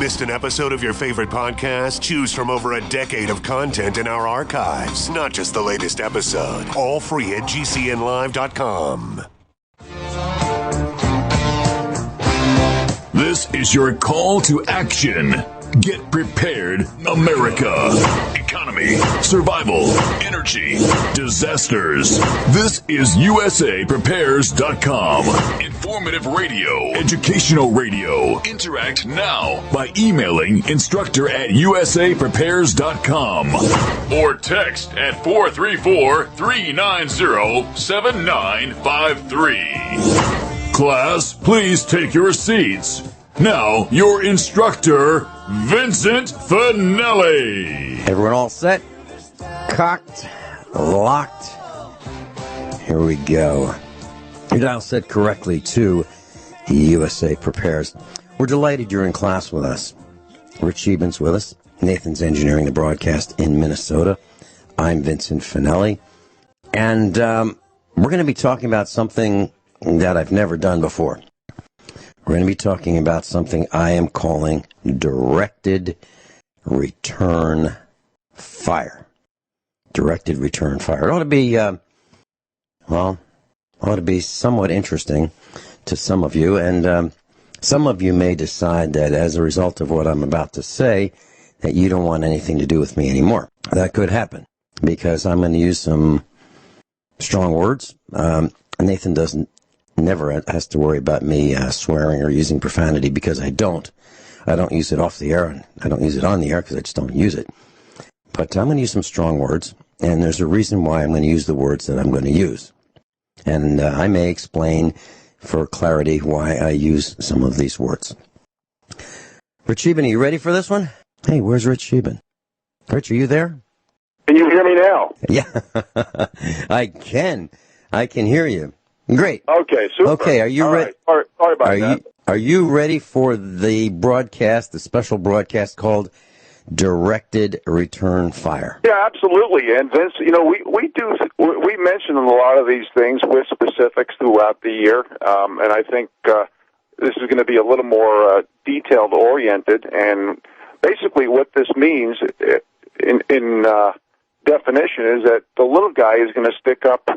Missed an episode of your favorite podcast? Choose from over a decade of content in our archives, not just the latest episode. All free at GCNlive.com. This is your call to action. Get prepared, America. Economy, survival, energy, disasters. This is USAPrepares.com. Informative radio, educational radio. Interact now by emailing instructor@USAPrepares.com or text at 434-390-7953. Class, please take your seats. Now, your instructor, Vincent Finelli. Everyone all set? Cocked? Locked? Here we go. You're dial set correctly to USA Prepares. We're delighted you're in class with us. Rich Scheben's with us. Nathan's engineering the broadcast in Minnesota. I'm Vincent Finelli. And we're going to be talking about something that I've never done before. We're going to be talking about something I am calling directed return fire. Directed return fire. It ought to be, ought to be somewhat interesting to some of you. And some of you may decide that as a result of what I'm about to say, that you don't want anything to do with me anymore. That could happen because I'm going to use some strong words. Nathan never has to worry about me swearing or using profanity because I don't use it off the air, and I don't use it on the air because I just don't use it. But I'm going to use some strong words, and there's a reason why I'm going to use the words that I'm going to use. And I may explain for clarity why I use some of these words. Rich Scheben, are you ready for this one? Hey, where's Rich Scheben? Rich, are you there? Can you hear me now? Yeah, I can hear you. Great. Okay, super. Okay, are you ready? Right. Sorry about that. Are you ready for the broadcast, the special broadcast called Directed Return Fire? Yeah, absolutely. And Vince, we mention a lot of these things with specifics throughout the year, and I think this is going to be a little more detailed oriented. And basically, what this means in definition is that the little guy is going to stick up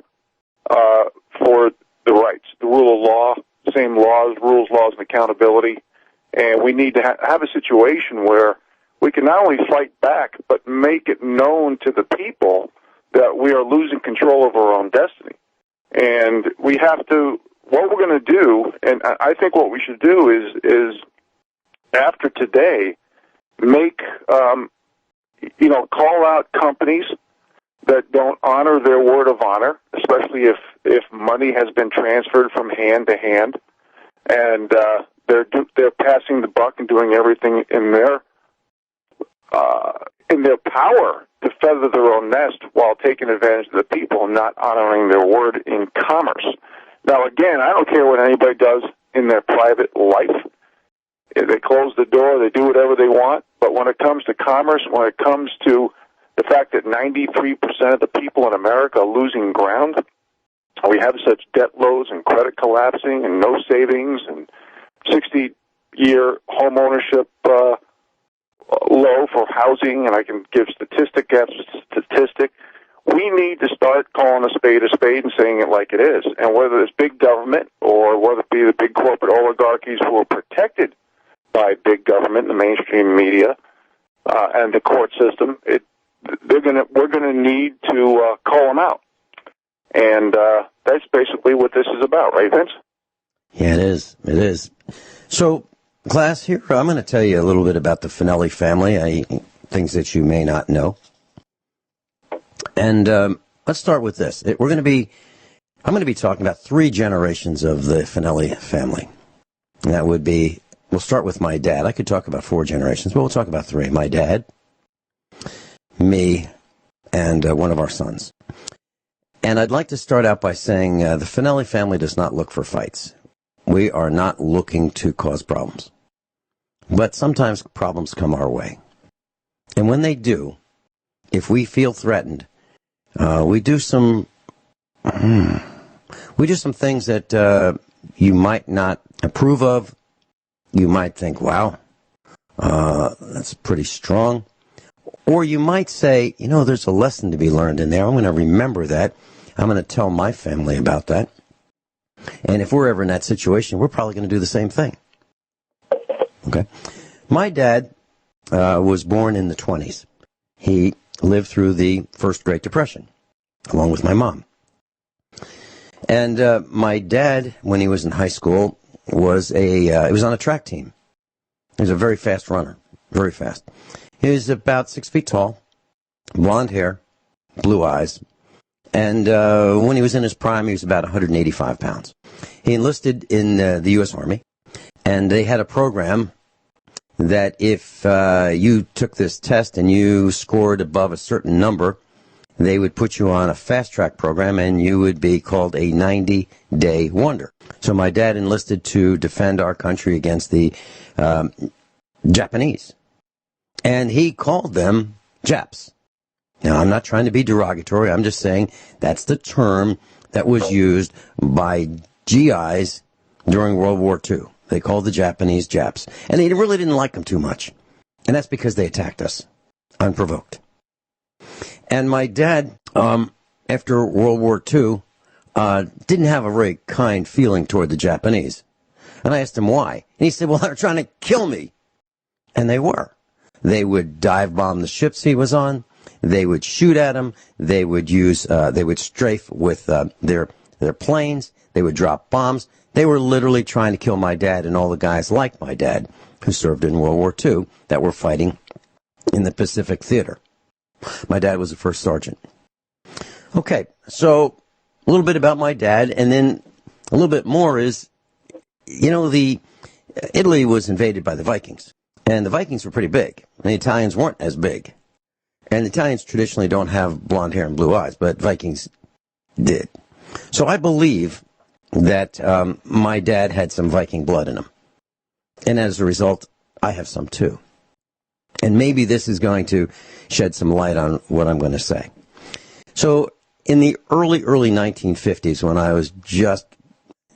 for the rights, the rule of law, same laws, rules, laws, and accountability. And we need to have a situation where we can not only fight back, but make it known to the people that we are losing control of our own destiny. And we have to, what we're going to do, and I think what we should do is after today, make, call out companies that don't honor their word of honor, especially if money has been transferred from hand to hand, and they're passing the buck and doing everything in their power to feather their own nest while taking advantage of the people and not honoring their word in commerce. Now, again, I don't care what anybody does in their private life. If they close the door, they do whatever they want. But when it comes to commerce, when it comes to the fact that 93% of the people in America are losing ground, we have such debt loads and credit collapsing and no savings and 60-year home ownership low for housing, and I can give statistic after statistic. We need to start calling a spade and saying it like it is. And whether it's big government or whether it be the big corporate oligarchies who are protected by big government, the mainstream media, and the court system, we're going to need to call them out. And that's basically what this is about, right, Vince? Yeah, it is. It is. So, class, here I'm going to tell you a little bit about the Finelli family, things that you may not know. And let's start with this. I'm going to be talking about 3 generations of the Finelli family. And that would be, we'll start with my dad. I could talk about 4 generations, but we'll talk about 3. My dad, me, and one of our sons. And I'd like to start out by saying the Finelli family does not look for fights. We are not looking to cause problems. But sometimes problems come our way. And when they do, if we feel threatened, we do some things that you might not approve of. You might think, wow, That's pretty strong. Or you might say, there's a lesson to be learned in there. I'm going to remember that. I'm going to tell my family about that. And if we're ever in that situation, we're probably going to do the same thing. Okay. My dad was born in the 1920s. He lived through the first Great Depression, along with my mom. And my dad, when he was in high school, was he was on a track team. He was a very fast runner, very fast. He was about 6 feet tall, blonde hair, blue eyes, and when he was in his prime, he was about 185 pounds. He enlisted in the U.S. Army, and they had a program that if you took this test and you scored above a certain number, they would put you on a fast-track program, and you would be called a 90-day wonder. So my dad enlisted to defend our country against the Japanese. And he called them Japs. Now, I'm not trying to be derogatory. I'm just saying that's the term that was used by GIs during World War II. They called the Japanese Japs. And they really didn't like them too much. And that's because they attacked us unprovoked. And my dad, after World War II, didn't have a very kind feeling toward the Japanese. And I asked him why. And he said, well, they're trying to kill me. And they were. They would dive bomb the ships he was on. They would shoot at him. They would strafe with their planes. They would drop bombs. They were literally trying to kill my dad and all the guys like my dad who served in World War II that were fighting in the Pacific Theater. My dad was a first sergeant. Okay, so a little bit about my dad, and then a little bit more is, Italy was invaded by the Vikings. And the Vikings were pretty big, and the Italians weren't as big. And the Italians traditionally don't have blonde hair and blue eyes, but Vikings did. So I believe that my dad had some Viking blood in him. And as a result, I have some too. And maybe this is going to shed some light on what I'm going to say. So in the early 1950s, when I was just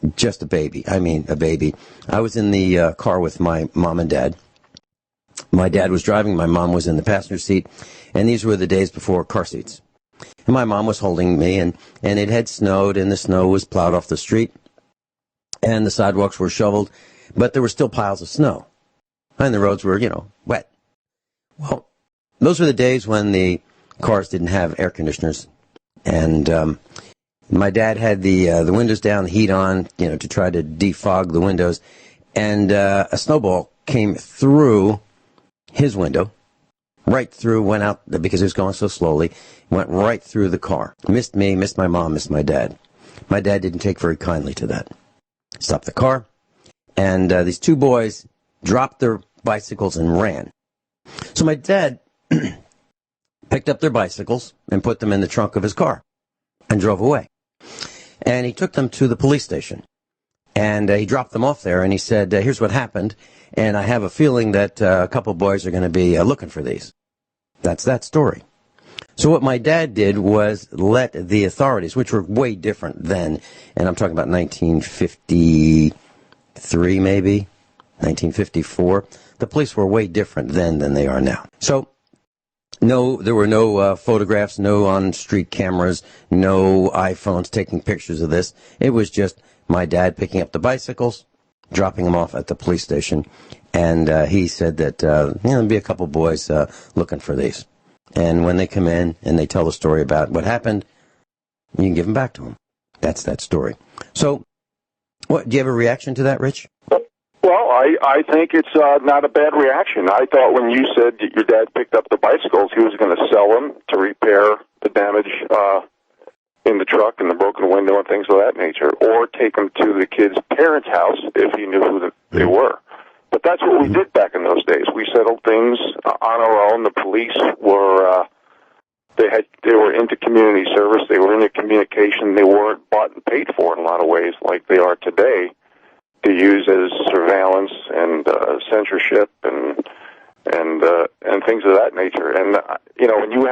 a baby, I was in the car with my mom and dad. My dad was driving, my mom was in the passenger seat, and these were the days before car seats. And my mom was holding me, and it had snowed, and the snow was plowed off the street, and the sidewalks were shoveled, but there were still piles of snow, and the roads were, wet. Well, those were the days when the cars didn't have air conditioners, and my dad had the windows down, the heat on, to try to defog the windows, and a snowball came through his window, right through, went out, because it was going so slowly, went right through the car. Missed me, missed my mom, missed my dad. My dad didn't take very kindly to that. Stopped the car, and these two boys dropped their bicycles and ran. So my dad picked up their bicycles and put them in the trunk of his car and drove away. And he took them to the police station. And he dropped them off there, and he said, here's what happened, and I have a feeling that a couple boys are going to be looking for these. That's that story. So what my dad did was let the authorities, which were way different then, and I'm talking about 1953 maybe, 1954, the police were way different then than they are now. So there were no photographs, no on-street cameras, no iPhones taking pictures of this. It was just my dad picking up the bicycles, dropping them off at the police station, and he said that there'll be a couple boys looking for these. And when they come in and they tell the story about what happened, you can give them back to them. That's that story. So, do you have a reaction to that, Rich? Well, I think it's not a bad reaction. I thought when you said that your dad picked up the bicycles, he was going to sell them to repair the damage in the truck and the broken window and things of that nature, or take them to the kid's parents' house if he knew who they were. But that's what we did back in those days. We settled things on our own. The police were they were into community service. They were into communication. They weren't bought and paid for in a lot of ways like they are today to use as surveillance and censorship and things of that nature. And when you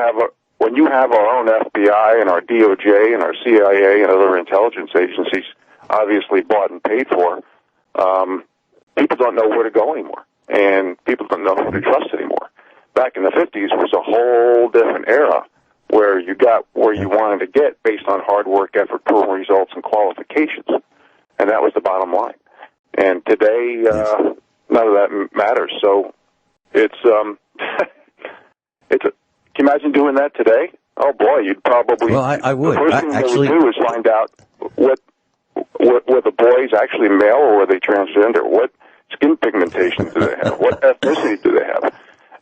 have our own FBI and our DOJ and our CIA and other intelligence agencies obviously bought and paid for, people don't know where to go anymore. and people don't know who to trust anymore. Back in the 50s was a whole different era where you got where you wanted to get based on hard work, effort, proven results, and qualifications. And that was the bottom line. And today, none of that matters. So it's can you imagine doing that today? Oh boy, you'd probably. Well, I would. The first thing actually they would do is find out what the boys actually male or were they transgender? What skin pigmentation do they have? What ethnicity do they have?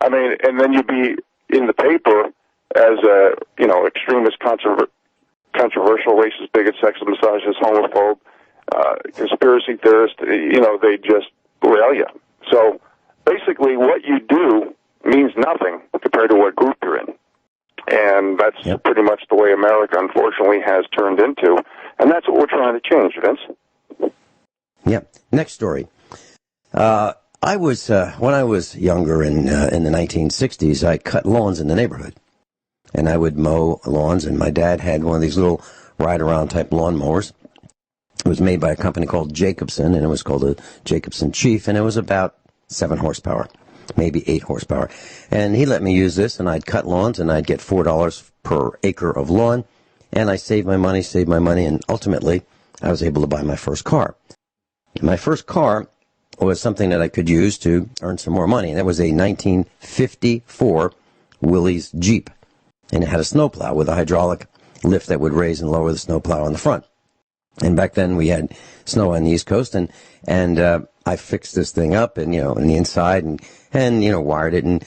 I mean, and then you'd be in the paper as a extremist, controversial, racist, bigot, sexist, misogynist, homophobe, conspiracy theorist. They just rail you. So basically, what you do means nothing compared to what group you're in. And that's pretty much the way America, unfortunately, has turned into. And that's what we're trying to change, Vince. Yep. Next story. I was when I was younger in the 1960s, I cut lawns in the neighborhood. And I would mow lawns, and my dad had one of these little ride-around type lawn mowers. It was made by a company called Jacobson, and it was called a Jacobson Chief, and it was about 7 horsepower. Maybe 8 horsepower. And he let me use this, and I'd cut lawns, and I'd get $4 per acre of lawn. And I saved my money, and ultimately, I was able to buy my first car. My first car was something that I could use to earn some more money. And that was a 1954 Willys Jeep. And it had a snowplow with a hydraulic lift that would raise and lower the snowplow on the front. And back then, we had snow on the East Coast, and I fixed this thing up, and on the inside, and wired it, and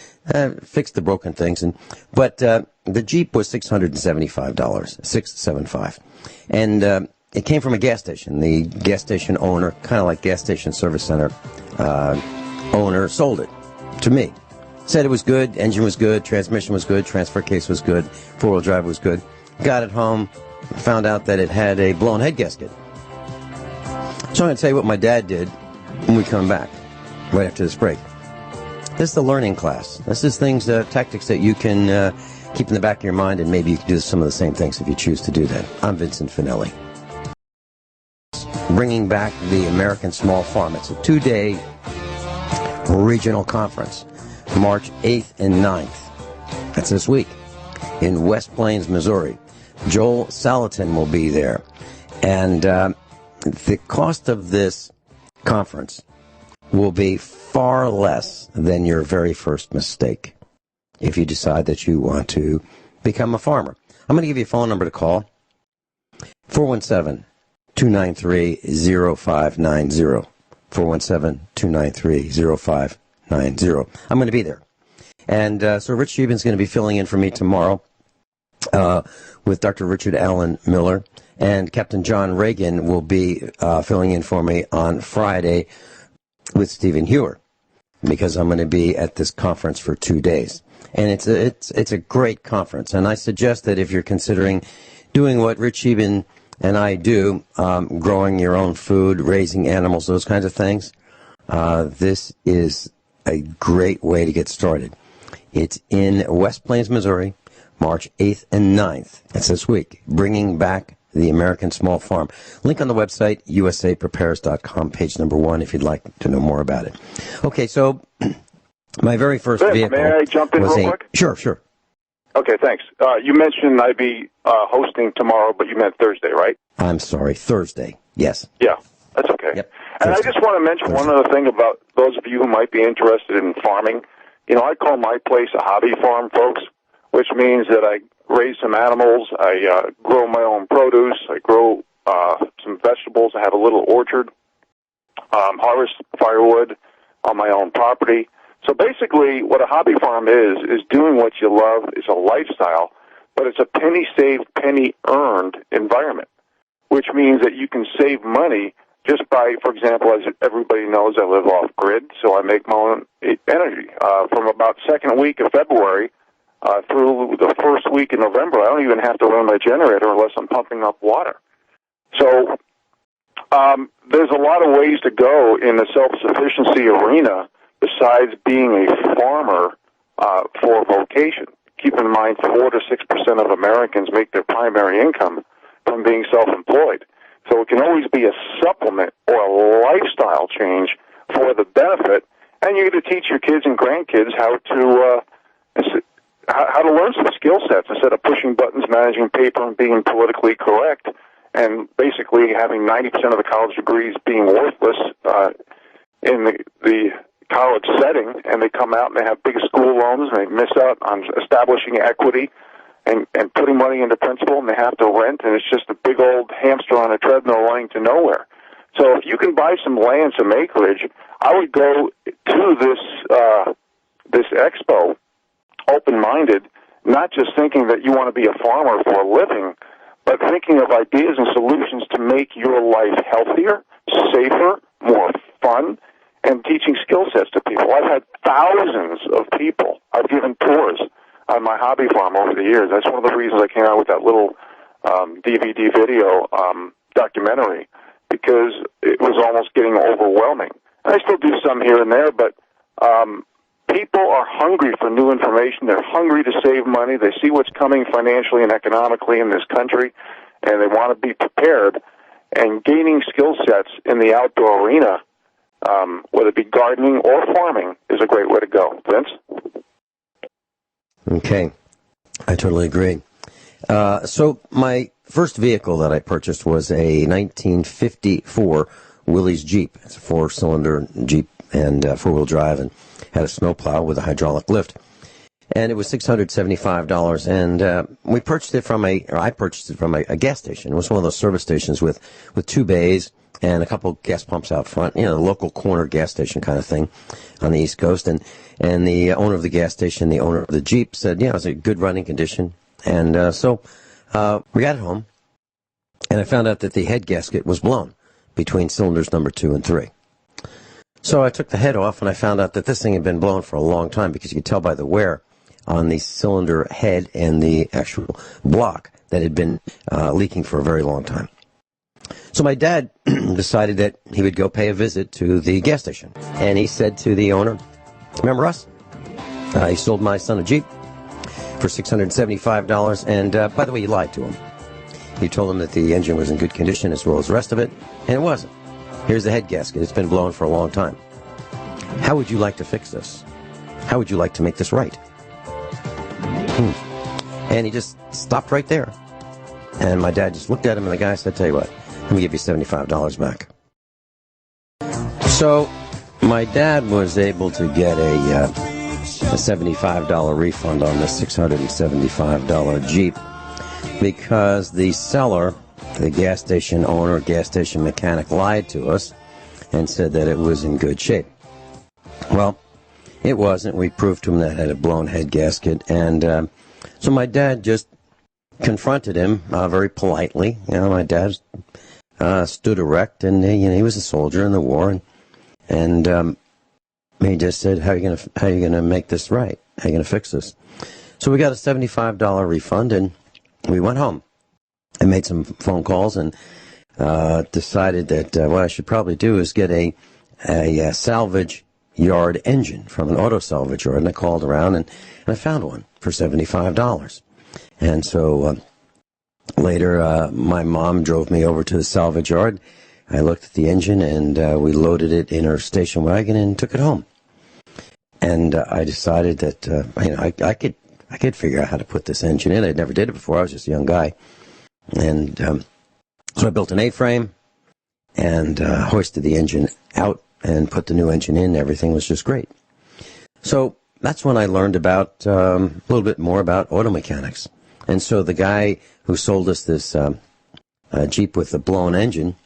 fixed the broken things. But the Jeep was $675, $675, and it came from a gas station. The gas station owner, kind of like gas station service center owner, sold it to me. Said it was good, engine was good, transmission was good, transfer case was good, 4-wheel drive was good. Got it home, found out that it had a blown head gasket. So I'm going to tell you what my dad did when we come back, right after this break. This is the learning class. This is things, tactics that you can keep in the back of your mind, and maybe you can do some of the same things if you choose to do that. I'm Vincent Finelli. Bringing back the American Small Farm. It's a 2-day regional conference, March 8th and 9th. That's this week in West Plains, Missouri. Joel Salatin will be there. And the cost of this conference will be far less than your very first mistake if you decide that you want to become a farmer. I'm going to give you a phone number to call, 417-293-0590, 417-293-0590. I'm going to be there. And so Rich Scheben's going to be filling in for me tomorrow with Dr. Richard Allen Miller. And Captain John Regan will be filling in for me on Friday with Stephen Hewer, because I'm going to be at this conference for 2 days. And it's a great conference. And I suggest that if you're considering doing what Rich Scheben and I do, growing your own food, raising animals, those kinds of things, this is a great way to get started. It's in West Plains, Missouri, March 8th and 9th. That's this week, bringing back the American Small Farm. Link on the website, usaprepares.com, page number 1, if you'd like to know more about it. Okay, so my very first vehicle. May I jump in real quick? Sure. Okay, thanks. You mentioned I'd be hosting tomorrow, but you meant Thursday, right? I'm sorry, Thursday. Yes. Yeah, that's okay. Yep. And I just want to mention one other thing about those of you who might be interested in farming. I call my place a hobby farm, folks, which means that I raise some animals, I grow my own produce, I grow some vegetables, I have a little orchard, harvest firewood on my own property. So basically what a hobby farm is doing what you love. It's a lifestyle, but it's a penny saved, penny earned environment, which means that you can save money just by, for example, as everybody knows, I live off-grid, so I make my own energy. From about second week of February through the first week in November, I don't even have to run my generator unless I'm pumping up water. So there's a lot of ways to go in the self-sufficiency arena besides being a farmer for vocation. Keep in mind, 4 to 6% of Americans make their primary income from being self-employed. So it can always be a supplement or a lifestyle change for the benefit And you're going to teach your kids and grandkids how to learn some skill sets instead of pushing buttons, managing paper, and being politically correct, and basically having 90% of the college degrees being worthless in the college setting, and they come out and they have big school loans, and they miss out on establishing equity and putting money into principal, and they have to rent, and it's just a big old hamster on a treadmill running to nowhere. So if you can buy some land, some acreage, I would go to this expo open-minded, not just thinking that you want to be a farmer for a living, but thinking of ideas and solutions to make your life healthier, safer, more fun, and teaching skill sets to people. I've had thousands of people. I've given tours on my hobby farm over the years. That's one of the reasons I came out with that little DVD video documentary, because it was almost getting overwhelming. And I still do some here and there, but people are hungry for new information. They're hungry to save money. They see what's coming financially and economically in this country, and they want to be prepared. And gaining skill sets in the outdoor arena, whether it be gardening or farming, is a great way to go. Vince? Okay, I totally agree. So my first vehicle that I purchased was a 1954 Willys Jeep. It's a four-cylinder Jeep and four-wheel drive, and had a snowplow with a hydraulic lift. And it was $675, and I purchased it from a gas station. It was one of those service stations with two bays and a couple gas pumps out front, a local corner gas station kind of thing on the East Coast. And the owner of the gas station, the owner of the Jeep, said, it was a good running condition. And so we got it home, and I found out that the head gasket was blown between cylinders number 2 and 3. So I took the head off, and I found out that this thing had been blown for a long time, because you could tell by the wear on the cylinder head and the actual block that had been leaking for a very long time. So my dad decided that he would go pay a visit to the gas station. And he said to the owner, "Remember us? He sold my son a Jeep for $675, and by the way, he lied to him. He told him that the engine was in good condition as well as the rest of it, and it wasn't. Here's the head gasket. It's been blown for a long time. How would you like to fix this? How would you like to make this right?" And he just stopped right there. And my dad just looked at him, and the guy said, "Tell you what, let me give you $75 back." So my dad was able to get a $75 refund on the $675 Jeep, because the seller, the gas station owner, gas station mechanic, lied to us and said that it was in good shape. Well, it wasn't. We proved to him that it had a blown head gasket, and so my dad just confronted him very politely. My dad stood erect, and he was a soldier in the war, and he just said, "How are you gonna make this right? How are you gonna fix this?" So we got a $75 refund, and we went home. I made some phone calls and decided that what I should probably do is get a salvage yard engine from an auto salvage yard. And I called around, and I found one for $75. And so later, my mom drove me over to the salvage yard. I looked at the engine, and we loaded it in her station wagon and took it home. And I decided that I could figure out how to put this engine in. I never did it before. I was just a young guy. And so I built an A-frame and hoisted the engine out and put the new engine in. Everything was just great. So that's when I learned about a little bit more about auto mechanics. And so the guy who sold us this Jeep with the blown engine,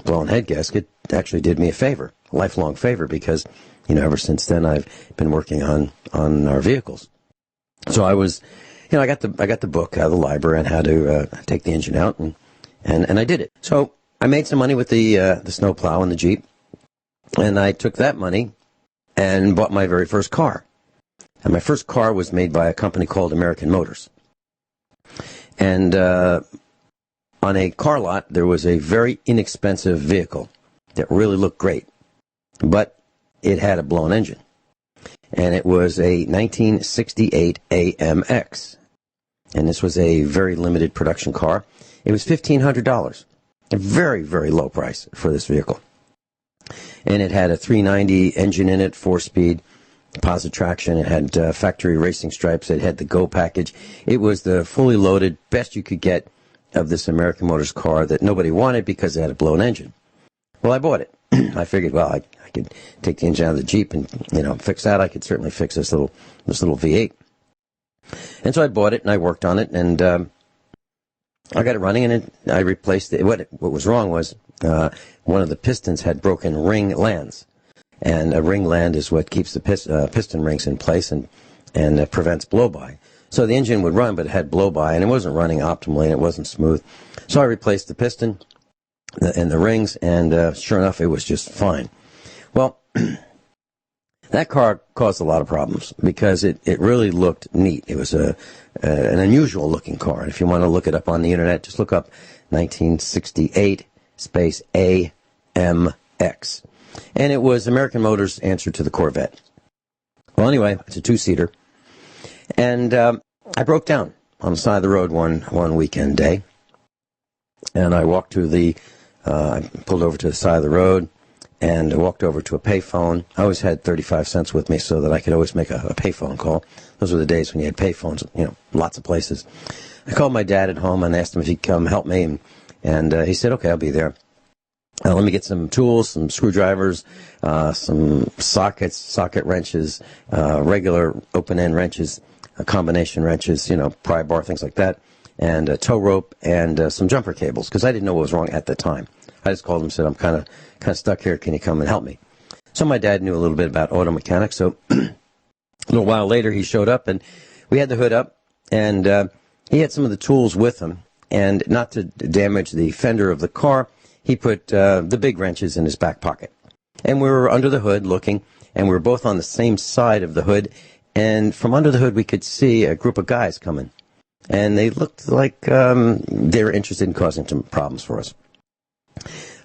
blown head gasket, actually did me a favor, a lifelong favor, because ever since then I've been working on our vehicles. So I was, I got the book out of the library on how to take the engine out, and I did it. So I made some money with the snowplow and the Jeep, and I took that money and bought my very first car. And my first car was made by a company called American Motors. And on a car lot, there was a very inexpensive vehicle that really looked great, but it had a blown engine. And it was a 1968 AMX. And this was a very limited production car. It was $1,500. A very, very low price for this vehicle. And it had a 390 engine in it, 4-speed, positive traction. It had factory racing stripes. It had the Go package. It was the fully loaded, best you could get of this American Motors car that nobody wanted because it had a blown engine. Well, I bought it. I figured, well, I could take the engine out of the Jeep and, fix that. I could certainly fix this little V8. And so I bought it, and I worked on it, and I got it running, and I replaced it. What was wrong was one of the pistons had broken ring lands. And a ring land is what keeps the piston rings in place and prevents blow-by. So the engine would run, but it had blow-by, and it wasn't running optimally, and it wasn't smooth. So I replaced the piston and the rings, and sure enough, it was just fine. Well, that car caused a lot of problems because it really looked neat. It was an unusual-looking car. And if you want to look it up on the Internet, just look up 1968 space AMX. And it was American Motors' answer to the Corvette. Well, anyway, it's a 2-seater. And I broke down on the side of the road one weekend day. And I walked to I pulled over to the side of the road and walked over to a payphone. I always had 35 cents with me so that I could always make a payphone call. Those were the days when you had payphones, lots of places. I called my dad at home and asked him if he'd come help me. And he said, okay, I'll be there. Let me get some tools, some screwdrivers, some socket wrenches, regular open-end wrenches, combination wrenches, pry bar, things like that, and a tow rope and some jumper cables, because I didn't know what was wrong at the time. I just called him and said, I'm kind of stuck here. Can you come and help me? So my dad knew a little bit about auto mechanics, so a little while later he showed up, and we had the hood up, and he had some of the tools with him, and not to damage the fender of the car, he put the big wrenches in his back pocket. And we were under the hood looking, and we were both on the same side of the hood. And from under the hood, we could see a group of guys coming. And they looked like they were interested in causing some problems for us.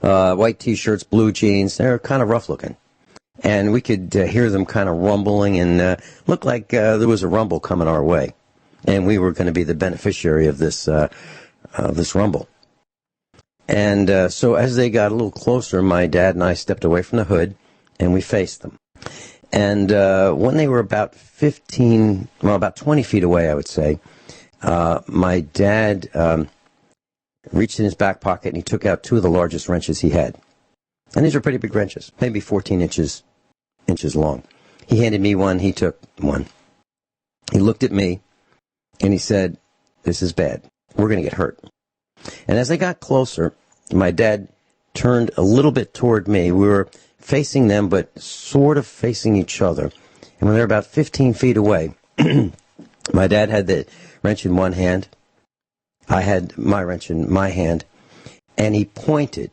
White T-shirts, blue jeans. They were kind of rough looking. And we could hear them kind of rumbling and looked like there was a rumble coming our way. And we were going to be the beneficiary of this rumble. And so as they got a little closer, my dad and I stepped away from the hood, and we faced them. And when they were about 20 feet away, I would say, my dad reached in his back pocket, and he took out 2 of the largest wrenches he had. And these were pretty big wrenches, maybe 14 inches long. He handed me one. He took one. He looked at me, and he said, this is bad. We're going to get hurt. And as they got closer, my dad turned a little bit toward me. We were facing them, but sort of facing each other. And when they were about 15 feet away, my dad had the wrench in one hand. I had my wrench in my hand. And he pointed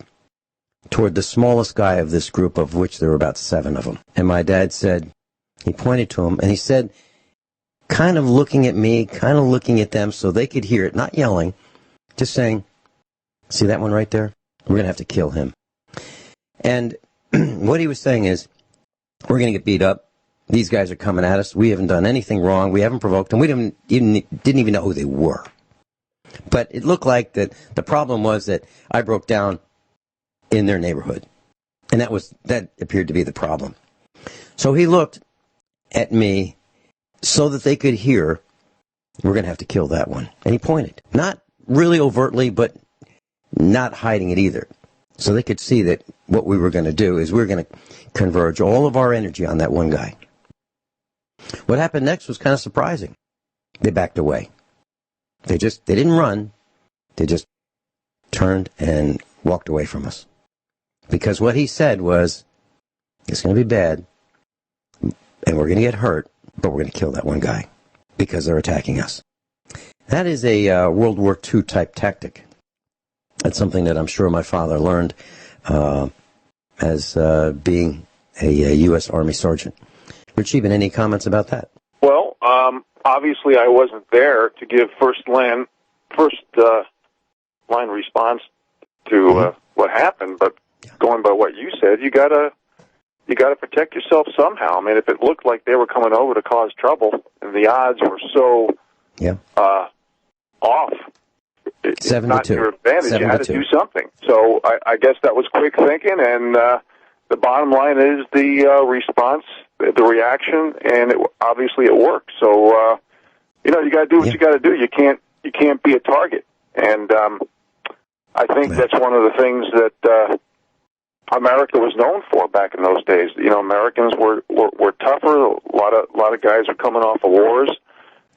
toward the smallest guy of this group, of which there were about 7 of them. And my dad said, he pointed to him, and he said, kind of looking at me, kind of looking at them so they could hear it, not yelling, just saying, see that one right there? We're going to have to kill him. And what he was saying is, we're going to get beat up. These guys are coming at us. We haven't done anything wrong. We haven't provoked them. We didn't even know who they were. But it looked like that the problem was that I broke down in their neighborhood. And that appeared to be the problem. So he looked at me so that they could hear, we're going to have to kill that one. And he pointed. Not really overtly, but not hiding it either. So they could see that what we were going to do is we were going to converge all of our energy on that one guy. What happened next was kind of surprising. They backed away. They didn't run. They just turned and walked away from us. Because what he said was, it's going to be bad, and we're going to get hurt, but we're going to kill that one guy because they're attacking us. That is a World War II type tactic. That's something that I'm sure my father learned as being a U.S. Army sergeant. Scheben, any comments about that? Well, obviously I wasn't there to give first line response to what happened, but going by what you said, you gotta protect yourself somehow. I mean, if it looked like they were coming over to cause trouble, and the odds were so off, it's not your advantage. You had to do something. So I guess that was quick thinking, and the bottom line is the response, the reaction, and obviously it works. So, you got to do what you got to do. You can't be a target. And I think that's one of the things that America was known for back in those days. Americans were tougher. A lot of guys are coming off of wars,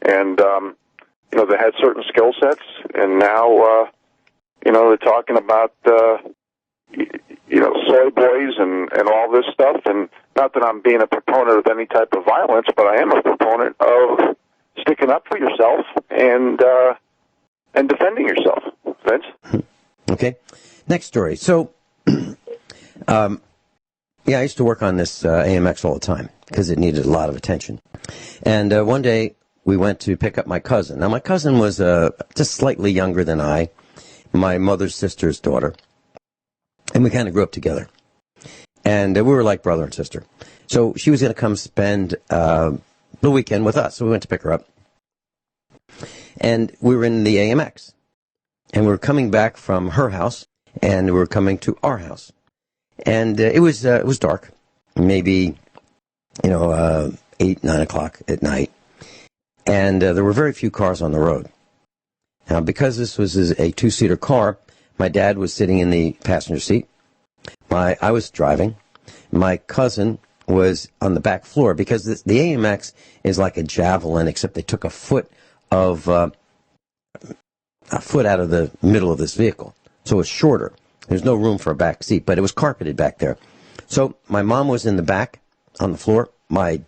and they had certain skill sets. And now, they're talking about soy boys and all this stuff. And not that I'm being a proponent of any type of violence, but I am a proponent of sticking up for yourself and defending yourself. Vince? Okay. Next story. So, I used to work on this AMX all the time because it needed a lot of attention. And one day we went to pick up my cousin. Now, my cousin was just slightly younger than I, my mother's sister's daughter. And we kind of grew up together. And we were like brother and sister. So she was going to come spend the weekend with us. So we went to pick her up. And we were in the AMX. And we were coming back from her house, and we were coming to our house. And it was dark, maybe, 8, 9 o'clock at night. And there were very few cars on the road. Now, because this was a two-seater car, my dad was sitting in the passenger seat. I was driving. My cousin was on the back floor because the AMX is like a Javelin, except they took a foot out of the middle of this vehicle. So it's shorter. There's no room for a back seat, but it was carpeted back there. So my mom was in the back on the floor. My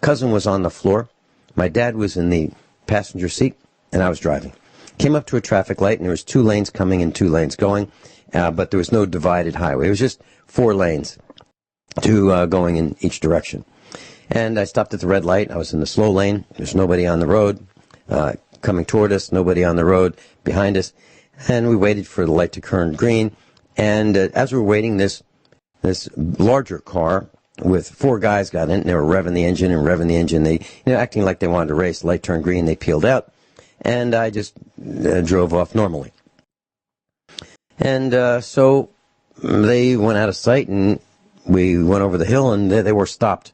cousin was on the floor. My dad was in the passenger seat, and I was driving. Came up to a traffic light, and there was 2 lanes coming and 2 lanes going, but there was no divided highway. It was just 4 lanes, 2 going in each direction. And I stopped at the red light. I was in the slow lane. There's nobody on the road coming toward us, nobody on the road behind us. And we waited for the light to turn green. And as we were waiting, this larger car with 4 guys got in. And they were revving the engine. They, acting like they wanted to race. The light turned green. They peeled out. And I just drove off normally. And so they went out of sight, and we went over the hill, and they were stopped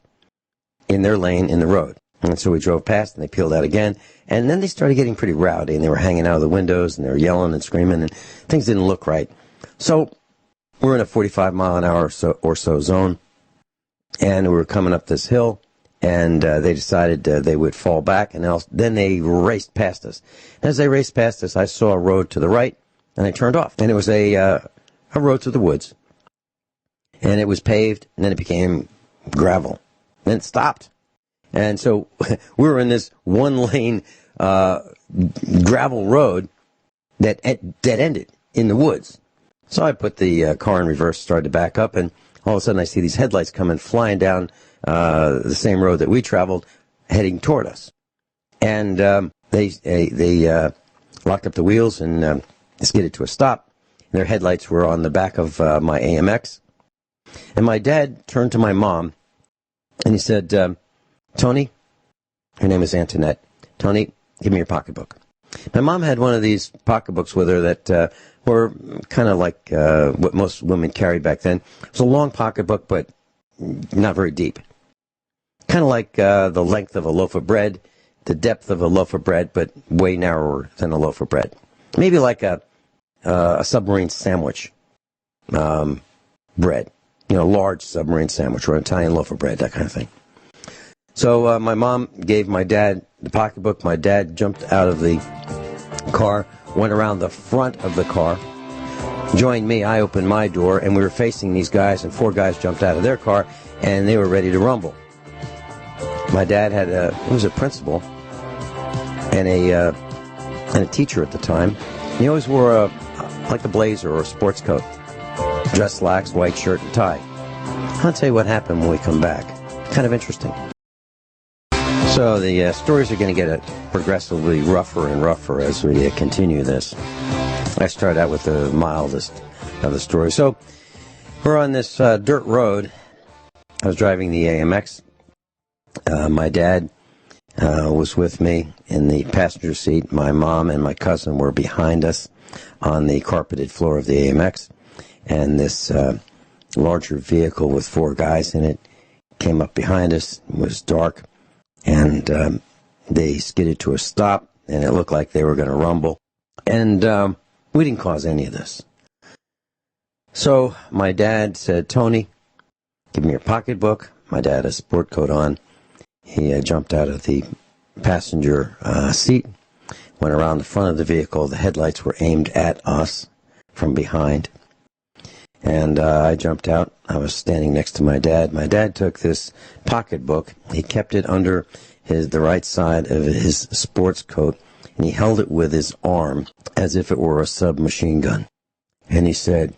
in their lane in the road. And so we drove past, and they peeled out again. And then they started getting pretty rowdy, and they were hanging out of the windows, and they were yelling and screaming, and things didn't look right. So we're in a 45-mile-an-hour or so zone, and we were coming up this hill, and they decided they would fall back, and then they raced past us. As they raced past us, I saw a road to the right, and I turned off. And it was a road through the woods. And it was paved, and then it became gravel. Then it stopped. And so we were in this 1-lane gravel road that ended in the woods. So I put the car in reverse, started to back up, and all of a sudden I see these headlights coming flying down the same road that we traveled, heading toward us. And they locked up the wheels and skidded to a stop. Their headlights were on the back of my AMX. And my dad turned to my mom, and he said, Tony, her name is Antoinette, Tony, give me your pocketbook. My mom had one of these pocketbooks with her that were kind of like what most women carried back then. It was a long pocketbook, but not very deep. Kind of like the length of a loaf of bread, the depth of a loaf of bread, but way narrower than a loaf of bread. Maybe like a submarine sandwich bread. Large submarine sandwich or an Italian loaf of bread, that kind of thing. So my mom gave my dad the pocketbook. My dad jumped out of the car, went around the front of the car, joined me. I opened my door, and we were facing these guys, and 4 guys jumped out of their car, and they were ready to rumble. My dad he was a principal and a teacher at the time. He always wore like a blazer or a sports coat, dress slacks, white shirt, and tie. I'll tell you what happened when we come back. Kind of interesting. So the stories are going to get progressively rougher and rougher as we continue this. I started out with the mildest of the stories. So we're on this dirt road. I was driving the AMX. My dad was with me in the passenger seat. My mom and my cousin were behind us on the carpeted floor of the AMX. And this larger vehicle with 4 guys in it came up behind us. It was dark, and they skidded to a stop, and it looked like they were going to rumble. And we didn't cause any of this. So my dad said, Tony, give me your pocketbook. My dad had a sport coat on. He jumped out of the passenger seat, went around the front of the vehicle. The headlights were aimed at us from behind. And I jumped out. I was standing next to my dad. My dad took this pocketbook. He kept it under the right side of his sports coat, and he held it with his arm as if it were a submachine gun. And he said,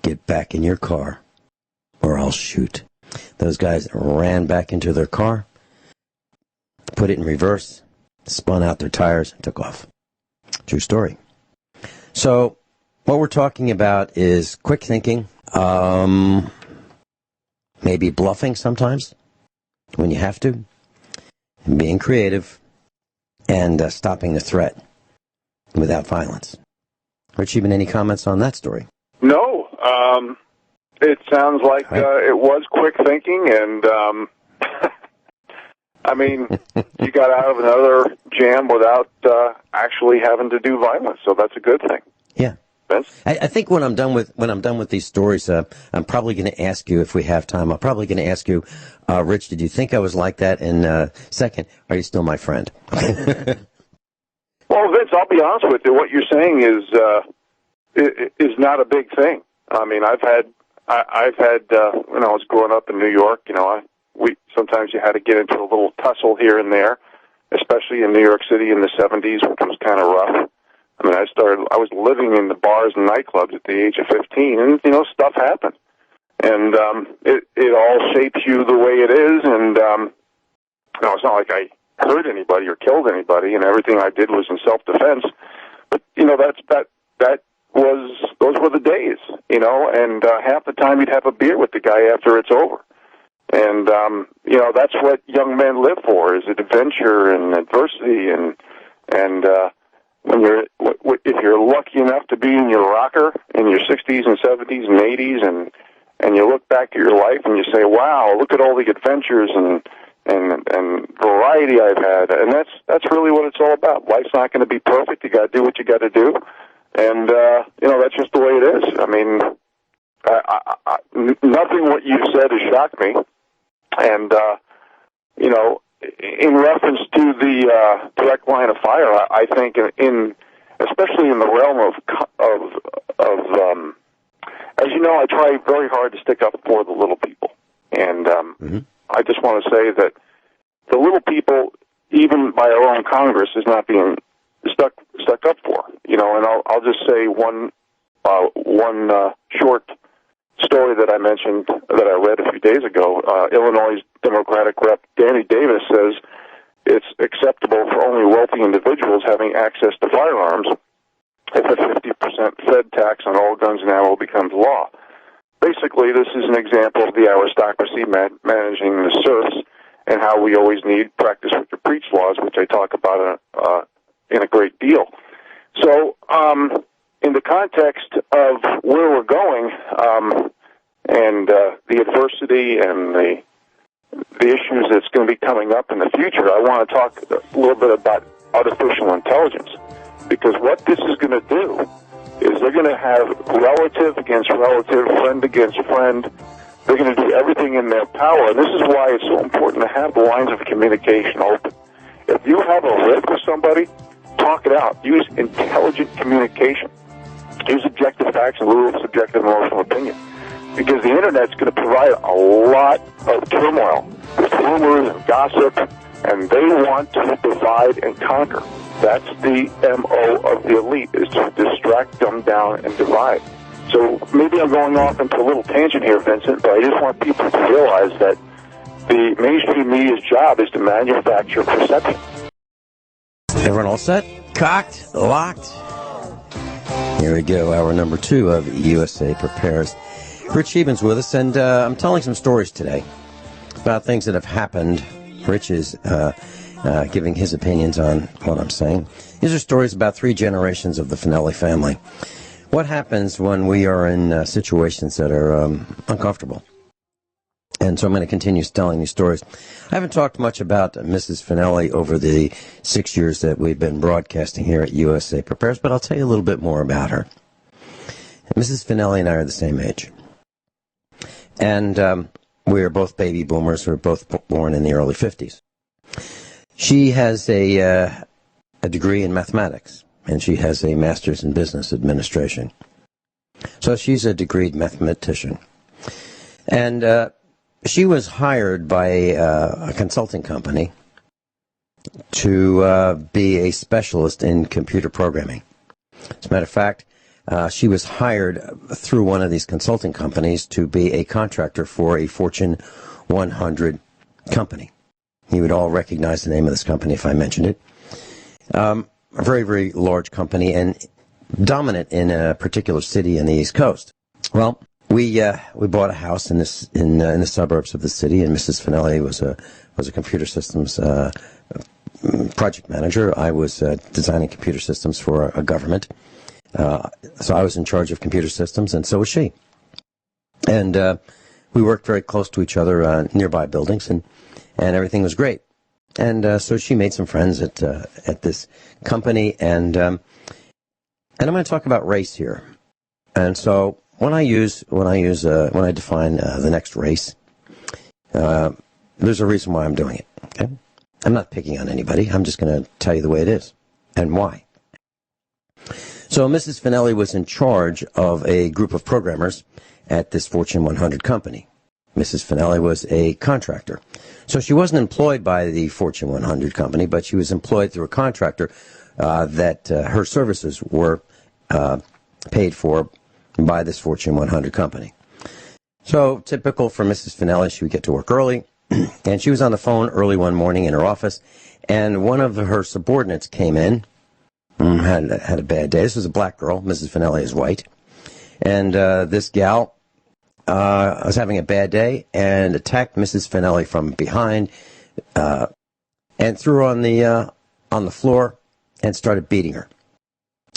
get back in your car or I'll shoot. Those guys ran back into their car, put it in reverse, spun out their tires, and took off. True story. So what we're talking about is quick thinking, maybe bluffing sometimes when you have to, and being creative, and stopping the threat without violence. Rich, even any comments on that story? No. It sounds like it was quick thinking, and I mean, you got out of another jam without actually having to do violence, so that's a good thing. Yeah. Vince? I think when I'm done with these stories, I'm probably going to ask you, if we have time, I'm probably going to ask you, Rich, did you think I was like that? And second, are you still my friend? Well, Vince, I'll be honest with you. What you're saying is not a big thing. I mean, I've had when I was growing up in New York, sometimes you had to get into a little tussle here and there, especially in New York City in the 70s, which was kind of rough. I mean, I was living in the bars and nightclubs at the age of 15, and, stuff happened. And it all shapes you the way it is, and, it's not like I hurt anybody or killed anybody, and everything I did was in self-defense. But, those were the days, and half the time you'd have a beer with the guy after it's over. And, that's what young men live for, is adventure and adversity, and if you're lucky enough to be in your rocker in your 60s and 70s and 80s, and you look back at your life and you say, wow, look at all the adventures and variety I've had, and that's really what it's all about. Life's not going to be perfect. You got to do what you got to do, and that's just the way it is. I mean, nothing what you've said has shocked me, and in reference to the direct line of fire, I think especially in the realm of as you know, I try very hard to stick up for the little people, and I just want to say that the little people, even by our own Congress, is not being stuck up for. And I'll just say one short story that I mentioned that I read a few days ago. Illinois Democratic Rep Danny Davis says it's acceptable for only wealthy individuals having access to firearms if a 50% Fed tax on all guns and ammo becomes law. Basically, this is an example of the aristocracy managing the serfs, and how we always need practice what you preach laws, which I talk about in a great deal. So, in the context of where we're going, and the adversity and the issues that's going to be coming up in the future, I want to talk a little bit about artificial intelligence, because what this is going to do is they're going to have relative against relative, friend against friend. They're going to do everything in their power, and this is why it's so important to have the lines of communication open. If you have a riff with somebody, talk it out. Use intelligent communication. Use objective facts in lieu of subjective emotional opinion, because the Internet's going to provide a lot of turmoil with rumors and gossip, and they want to divide and conquer. That's the MO of the elite, is to distract, dumb down, and divide. So maybe I'm going off into a little tangent here, Vincent, but I just want people to realize that the mainstream media's job is to manufacture perception. Everyone all set? Cocked? Locked? Here we go, hour number 2 of USA Prepares. Rich Scheben's with us, and I'm telling some stories today about things that have happened. Rich is giving his opinions on what I'm saying. These are stories about 3 generations of the Finelli family. what happens when we are in situations that are uncomfortable. And so I'm going to continue telling these stories. I haven't talked much about Mrs. Finelli over the 6 years that we've been broadcasting here at USA Prepares, but I'll tell you a little bit more about her. Mrs. Finelli and I are the same age. And we are both baby boomers. We were both born in the early 50s. She has a degree in mathematics, and she has a master's in business administration. So she's a degreed mathematician. And she was hired by a consulting company to be a specialist in computer programming. As a matter of fact, she was hired through one of these consulting companies to be a contractor for a Fortune 100 company. You would all recognize the name of this company if I mentioned it. A very, very large company and dominant in a particular city in the East Coast. Well, we bought a house in the suburbs of the city, and Mrs. Finelli was a computer systems project manager. I was designing computer systems for a government. So I was in charge of computer systems, and so was she. And we worked very close to each other, nearby buildings, and everything was great. And so she made some friends at this company, and I'm going to talk about race here. And so when I define the next race, there's a reason why I'm doing it. Okay, I'm not picking on anybody. I'm just going to tell you the way it is and why. So Mrs. Finelli was in charge of a group of programmers at this Fortune 100 company. Mrs. Finelli was a contractor. So she wasn't employed by the Fortune 100 company, but she was employed through a contractor that her services were paid for by this Fortune 100 company. So typical for Mrs. Finelli, she would get to work early, and she was on the phone early one morning in her office, and one of her subordinates came in, had a bad day. This was a black girl. Mrs. Finelli is white. And this gal was having a bad day and attacked Mrs. Finelli from behind and threw her on the floor and started beating her,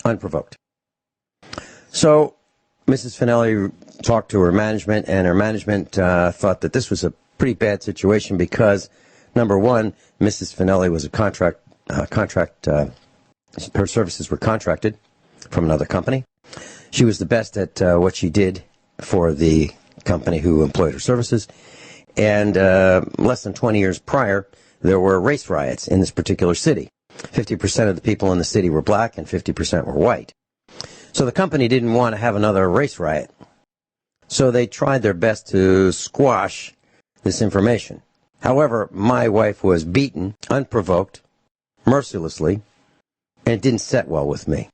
unprovoked. So Mrs. Finelli talked to her management, and her management thought that this was a pretty bad situation because, number one, Mrs. Finelli was a her services were contracted from another company. She was the best at what she did for the company who employed her services. And less than 20 years prior, there were race riots in this particular city. 50% of the people in the city were black and 50% were white. So the company didn't want to have another race riot. So they tried their best to squash this information. However, my wife was beaten, unprovoked, mercilessly, and it didn't set well with me.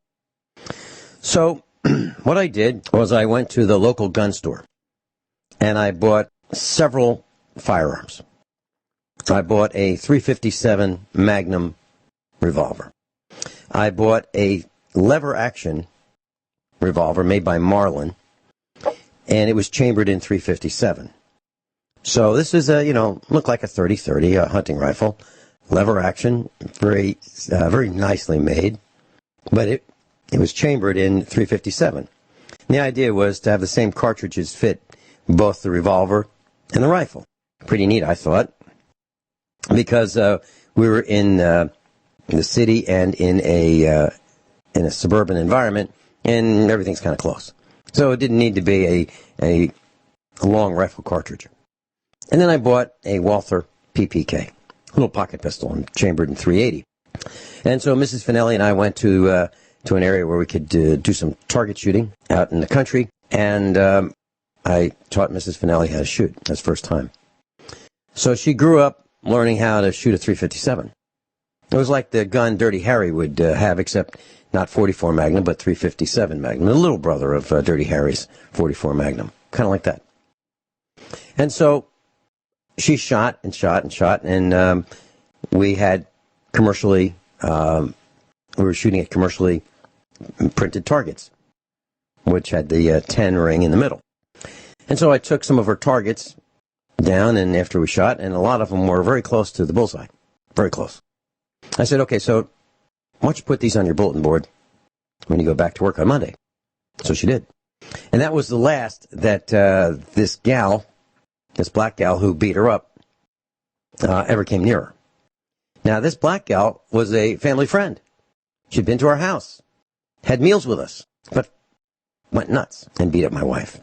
So what I did was I went to the local gun store, and I bought several firearms. I bought a .357 Magnum revolver. I bought a lever-action revolver made by Marlin, and it was chambered in .357. So this is looked like a .30-30, a hunting rifle. Lever action, very nicely made, but it was chambered in .357. And the idea was to have the same cartridges fit both the revolver and the rifle. Pretty neat, I thought, because we were in the city and in a suburban environment, and everything's kind of close. So it didn't need to be a long rifle cartridge. And then I bought a Walther PPK. Little pocket pistol and chambered in .380. And so Mrs. Finelli and I went to an area where we could do some target shooting out in the country, and I taught Mrs. Finelli how to shoot. That's the first time. So she grew up learning how to shoot a .357. It was like the gun Dirty Harry would have, except not .44 Magnum, but .357 Magnum. The little brother of Dirty Harry's .44 Magnum. Kind of like that. And so she shot and shot and shot, and we had we were shooting at commercially printed targets, which had the 10 ring in the middle. And so I took some of her targets down, and after we shot, and a lot of them were very close to the bullseye, very close. I said, okay, so why don't you put these on your bulletin board when you go back to work on Monday? So she did. And that was the last that this black gal who beat her up, ever came near her. Now, this black gal was a family friend. She'd been to our house, had meals with us, but went nuts and beat up my wife.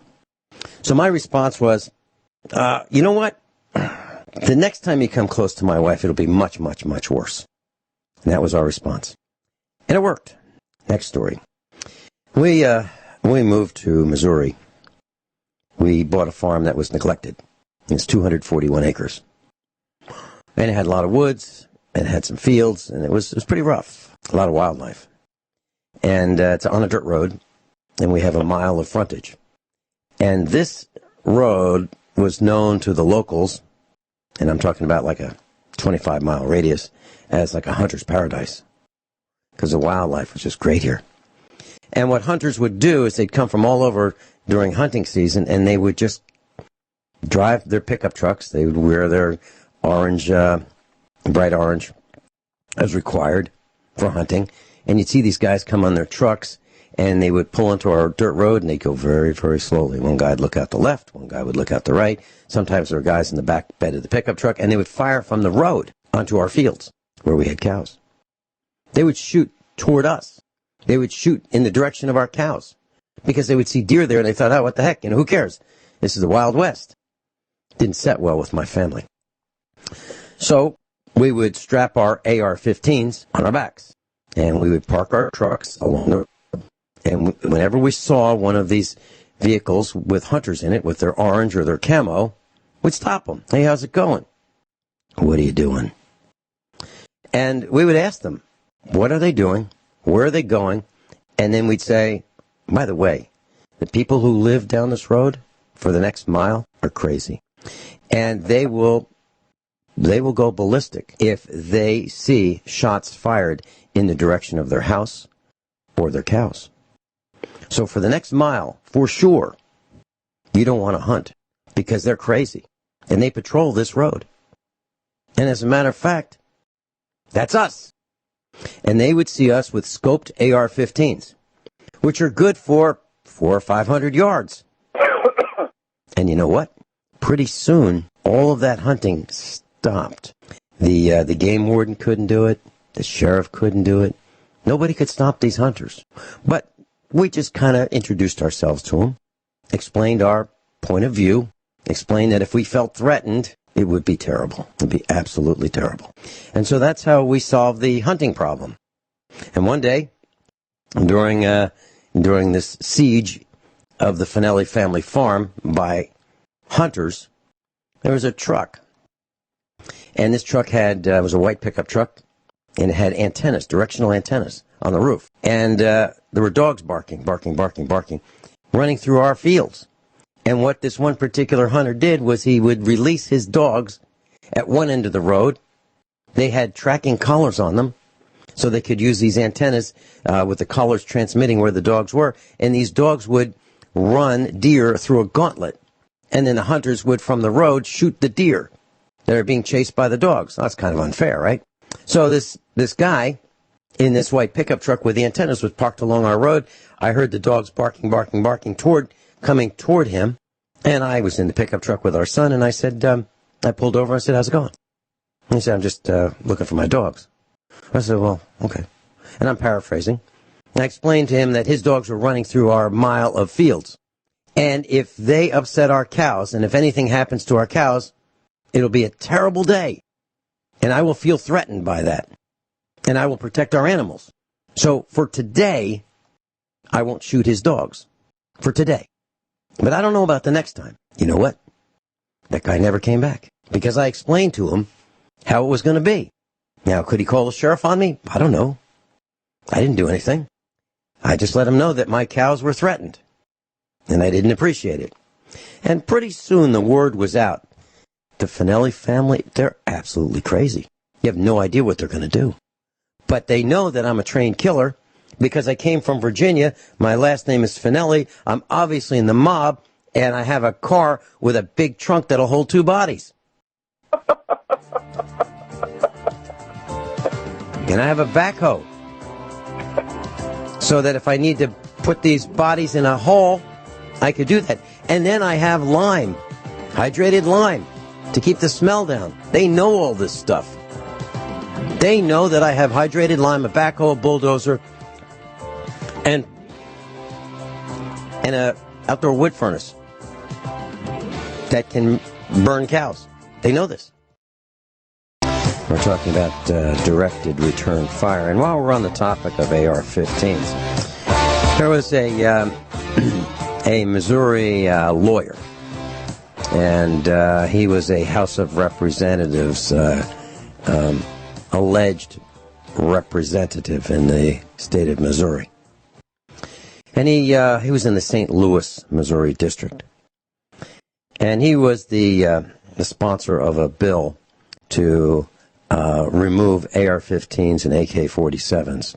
So my response was, you know what? The next time you come close to my wife, it'll be much, much, much worse. And that was our response. And it worked. Next story. When we moved to Missouri, we bought a farm that was neglected. It's 241 acres. And it had a lot of woods, and it had some fields, and it was pretty rough. A lot of wildlife. And it's on a dirt road, and we have a mile of frontage. And this road was known to the locals, and I'm talking about like a 25-mile radius, as like a hunter's paradise, because the wildlife was just great here. And what hunters would do is they'd come from all over during hunting season, and they would just drive their pickup trucks. They would wear their orange, bright orange, as required for hunting. And you'd see these guys come on their trucks, and they would pull into our dirt road, and they'd go very, very slowly. One guy would look out the left, one guy would look out the right. Sometimes there were guys in the back bed of the pickup truck, and they would fire from the road onto our fields where we had cows. They would shoot toward us. They would shoot in the direction of our cows because they would see deer there, and they thought, oh, what the heck? Who cares? This is the Wild West. Didn't set well with my family. So we would strap our AR-15s on our backs, and we would park our trucks along the road. And whenever we saw one of these vehicles with hunters in it, with their orange or their camo, we'd stop them. Hey, how's it going? What are you doing? And we would ask them, what are they doing? Where are they going? And then we'd say, by the way, the people who live down this road for the next mile are crazy. And they will go ballistic if they see shots fired in the direction of their house or their cows. So for the next mile, for sure, you don't want to hunt because they're crazy. And they patrol this road. And as a matter of fact, that's us. And they would see us with scoped AR-15s, which are good for 400 or 500 yards. And you know what? Pretty soon, all of that hunting stopped. The game warden couldn't do it. The sheriff couldn't do it. Nobody could stop these hunters. But we just kind of introduced ourselves to them, explained our point of view, explained that if we felt threatened, it would be terrible. It would be absolutely terrible. And so that's how we solved the hunting problem. And one day, during this siege of the Finelli family farm by hunters, there was a truck. And this truck was a white pickup truck, and it had antennas, directional antennas on the roof. And there were dogs barking, running through our fields. And what this one particular hunter did was he would release his dogs at one end of the road. They had tracking collars on them, so they could use these antennas with the collars transmitting where the dogs were. And these dogs would run deer through a gauntlet. And then the hunters would, from the road, shoot the deer that are being chased by the dogs. That's kind of unfair, right? So this guy in this white pickup truck with the antennas was parked along our road. I heard the dogs barking, coming toward him. And I was in the pickup truck with our son, and I said, I pulled over. I said, how's it going? And he said, I'm just looking for my dogs. I said, well, okay. And I'm paraphrasing. And I explained to him that his dogs were running through our mile of fields. And if they upset our cows, and if anything happens to our cows, it'll be a terrible day. And I will feel threatened by that. And I will protect our animals. So for today, I won't shoot his dogs. For today. But I don't know about the next time. You know what? That guy never came back. Because I explained to him how it was going to be. Now, could he call the sheriff on me? I don't know. I didn't do anything. I just let him know that my cows were threatened. And I didn't appreciate it. And pretty soon the word was out. The Finelli family, they're absolutely crazy. You have no idea what they're going to do. But they know that I'm a trained killer because I came from Virginia. My last name is Finelli. I'm obviously in the mob, and I have a car with a big trunk that'll hold 2 bodies. And I have a backhoe. So that if I need to put these bodies in a hole, I could do that. And then I have lime, hydrated lime, to keep the smell down. They know all this stuff. They know that I have hydrated lime, a backhoe, a bulldozer, and a outdoor wood furnace that can burn cows. They know this. We're talking about directed return fire. And while we're on the topic of AR-15s, there was a Missouri lawyer, and he was a House of Representatives alleged representative in the state of Missouri. And he was in the St. Louis, Missouri district. And he was the sponsor of a bill to remove AR-15s and AK-47s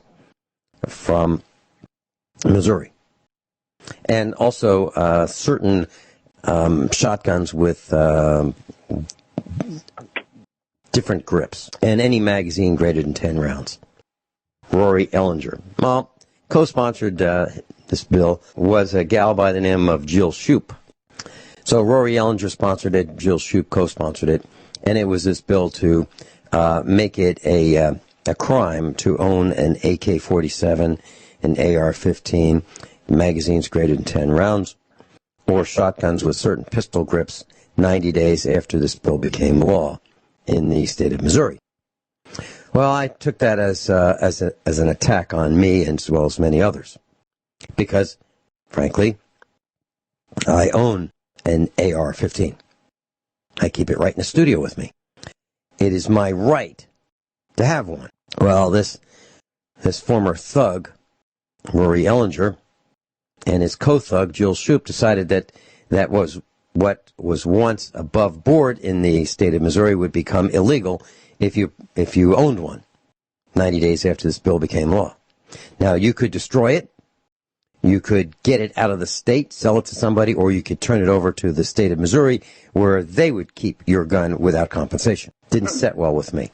from Missouri. And also certain shotguns with different grips, and any magazine greater than 10 rounds. Rory Ellinger. Well, co-sponsored this bill was a gal by the name of Jill Shoup. So Rory Ellinger sponsored it, Jill Shoup co-sponsored it, and it was this bill to make it a crime to own an AK-47, an AR-15, magazines greater than 10 rounds, or shotguns with certain pistol grips 90 days after this bill became law in the state of Missouri. Well, I took that as an attack on me as well as many others, because, frankly, I own an AR-15. I keep it right in the studio with me. It is my right to have one. Well, this former thug, Rory Ellinger, and his co-thug, Jill Shoup, decided that was what was once above board in the state of Missouri would become illegal if you owned one 90 days after this bill became law. Now, you could destroy it, you could get it out of the state, sell it to somebody, or you could turn it over to the state of Missouri where they would keep your gun without compensation. Didn't set well with me.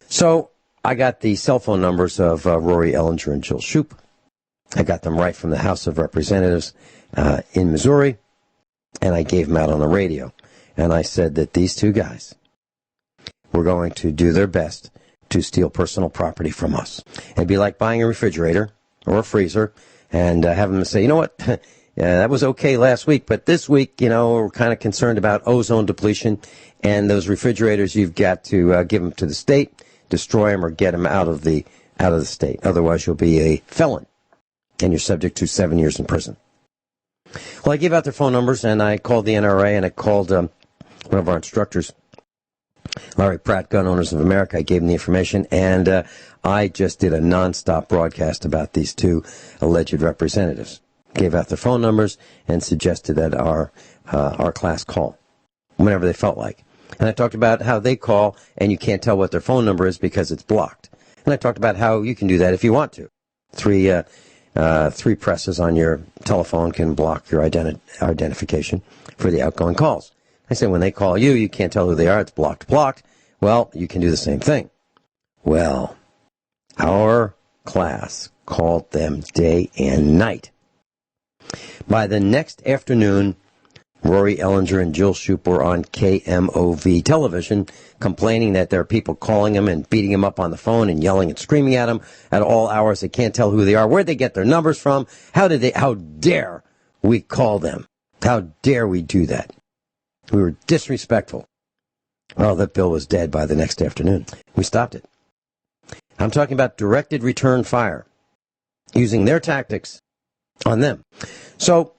So I got the cell phone numbers of Rory Ellinger and Jill Shoup. I got them right from the House of Representatives in Missouri, and I gave them out on the radio. And I said that these two guys were going to do their best to steal personal property from us. It'd be like buying a refrigerator or a freezer and having them say, you know what, that was okay last week, but this week, we're kind of concerned about ozone depletion, and those refrigerators, you've got to give them to the state, destroy them, or get them out of the state. Otherwise, you'll be a felon, and you're subject to 7 years in prison. Well, I gave out their phone numbers, and I called the NRA, and I called one of our instructors, Larry Pratt, Gun Owners of America. I gave him the information, and I just did a nonstop broadcast about these two alleged representatives. Gave out their phone numbers and suggested that our class call whenever they felt like. And I talked about how they call, and you can't tell what their phone number is because it's blocked. And I talked about how you can do that if you want to. Three presses on your telephone can block your identification for the outgoing calls. I said, when they call you, you can't tell who they are. It's blocked. Well, you can do the same thing. Well, our class called them day and night. By the next afternoon, Rory Ellinger and Jill Shoup were on KMOV television complaining that there are people calling them and beating them up on the phone and yelling and screaming at them at all hours. They can't tell who they are. Where'd they get their numbers from? How dare we call them? How dare we do that? We were disrespectful. Well, that bill was dead by the next afternoon. We stopped it. I'm talking about directed return fire, using their tactics on them. So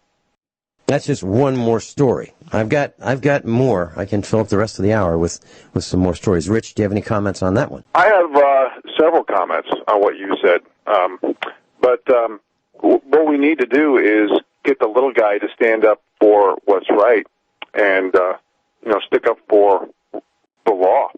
that's just one more story. I've got more. I can fill up the rest of the hour with some more stories. Rich, do you have any comments on that one? I have several comments on what you said. But what we need to do is get the little guy to stand up for what's right and stick up for the law.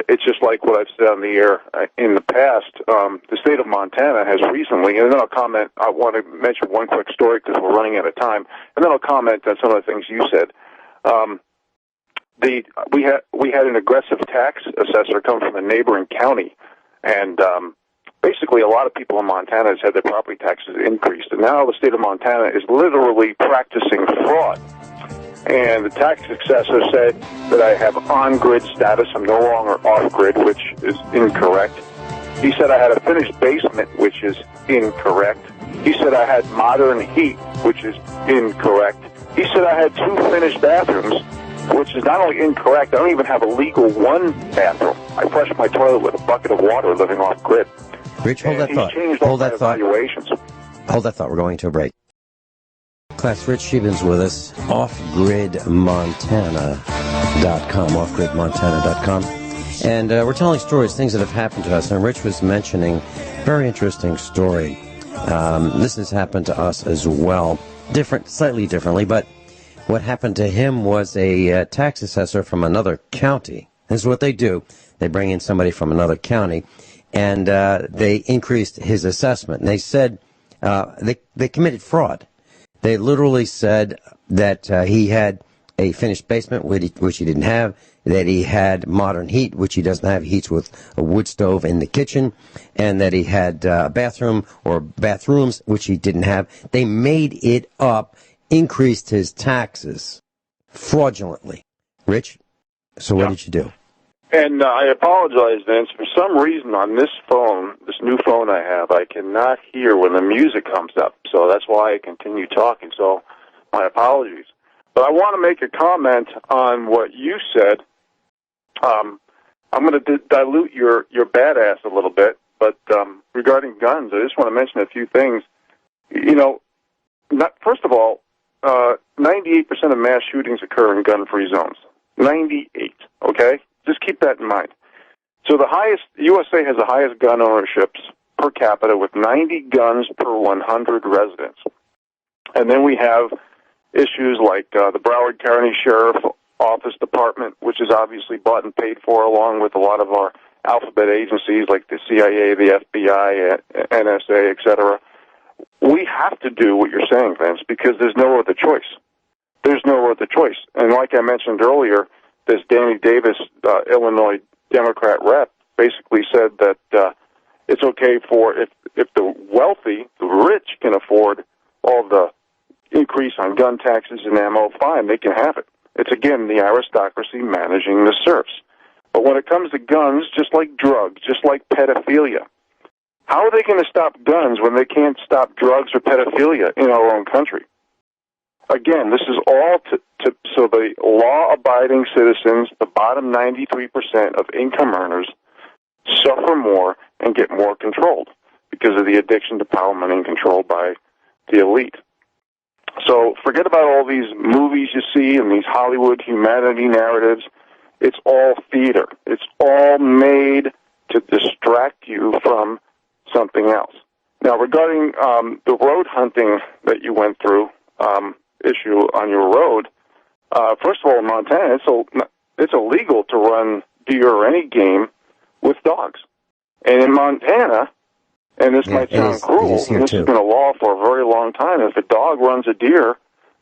It's just like what I've said on the air in the past. The state of Montana has recently, and then I'll comment. I want to mention one quick story because we're running out of time, and then I'll comment on some of the things you said. We had an aggressive tax assessor come from a neighboring county, and basically a lot of people in Montana has had their property taxes increased, and now the state of Montana is literally practicing fraud. And the tax assessor said that I have on-grid status. I'm no longer off-grid, which is incorrect. He said I had a finished basement, which is incorrect. He said I had modern heat, which is incorrect. He said I had 2 finished bathrooms, which is not only incorrect, I don't even have a legal 1 bathroom. I flush my toilet with a bucket of water living off-grid. Rich, hold that thought. Hold that thought. Hold that thought. We're going to a break. Class, Rich Sheben's with us, offgridmontana.com, offgridmontana.com. And we're telling stories, things that have happened to us. And Rich was mentioning a very interesting story. This has happened to us as well. Slightly differently, but what happened to him was a tax assessor from another county. This is what they do. They bring in somebody from another county, and they increased his assessment. And they said they committed fraud. They literally said that he had a finished basement, which he didn't have, that he had modern heat, which he doesn't have. He heats with a wood stove in the kitchen, and that he had a bathroom or bathrooms, which he didn't have. They made it up, increased his taxes fraudulently. Rich, so what did you do? And I apologize, Vince. For some reason on this phone, this new phone I have, I cannot hear when the music comes up. So that's why I continue talking. So my apologies. But I want to make a comment on what you said. I'm going to dilute your badass a little bit. But regarding guns, I just want to mention a few things. You know, first of all, 98% of mass shootings occur in gun-free zones. 98, okay? Just keep that in mind. So USA has the highest gun ownerships per capita with 90 guns per 100 residents. And then we have issues like the Broward County Sheriff Office Department, which is obviously bought and paid for along with a lot of our alphabet agencies like the CIA, the FBI, NSA, etc. We have to do what you're saying, Vince, because there's no other choice. There's no other choice. And like I mentioned earlier, this Danny Davis, Illinois Democrat rep, basically said that it's okay for if the wealthy, the rich, can afford all the increase on gun taxes and ammo, fine, they can have it. It's, again, the aristocracy managing the serfs. But when it comes to guns, just like drugs, just like pedophilia, how are they going to stop guns when they can't stop drugs or pedophilia in our own country? Again, this is all so the law-abiding citizens, the bottom 93% of income earners, suffer more and get more controlled because of the addiction to power, money, and control by the elite. So forget about all these movies you see and these Hollywood humanity narratives. It's all theater. It's all made to distract you from something else. Now, regarding the road hunting that you went through, issue on your road, first of all, in Montana, it's illegal to run deer or any game with dogs. And in Montana, and this might sound cruel, and this has been a law for a very long time, if a dog runs a deer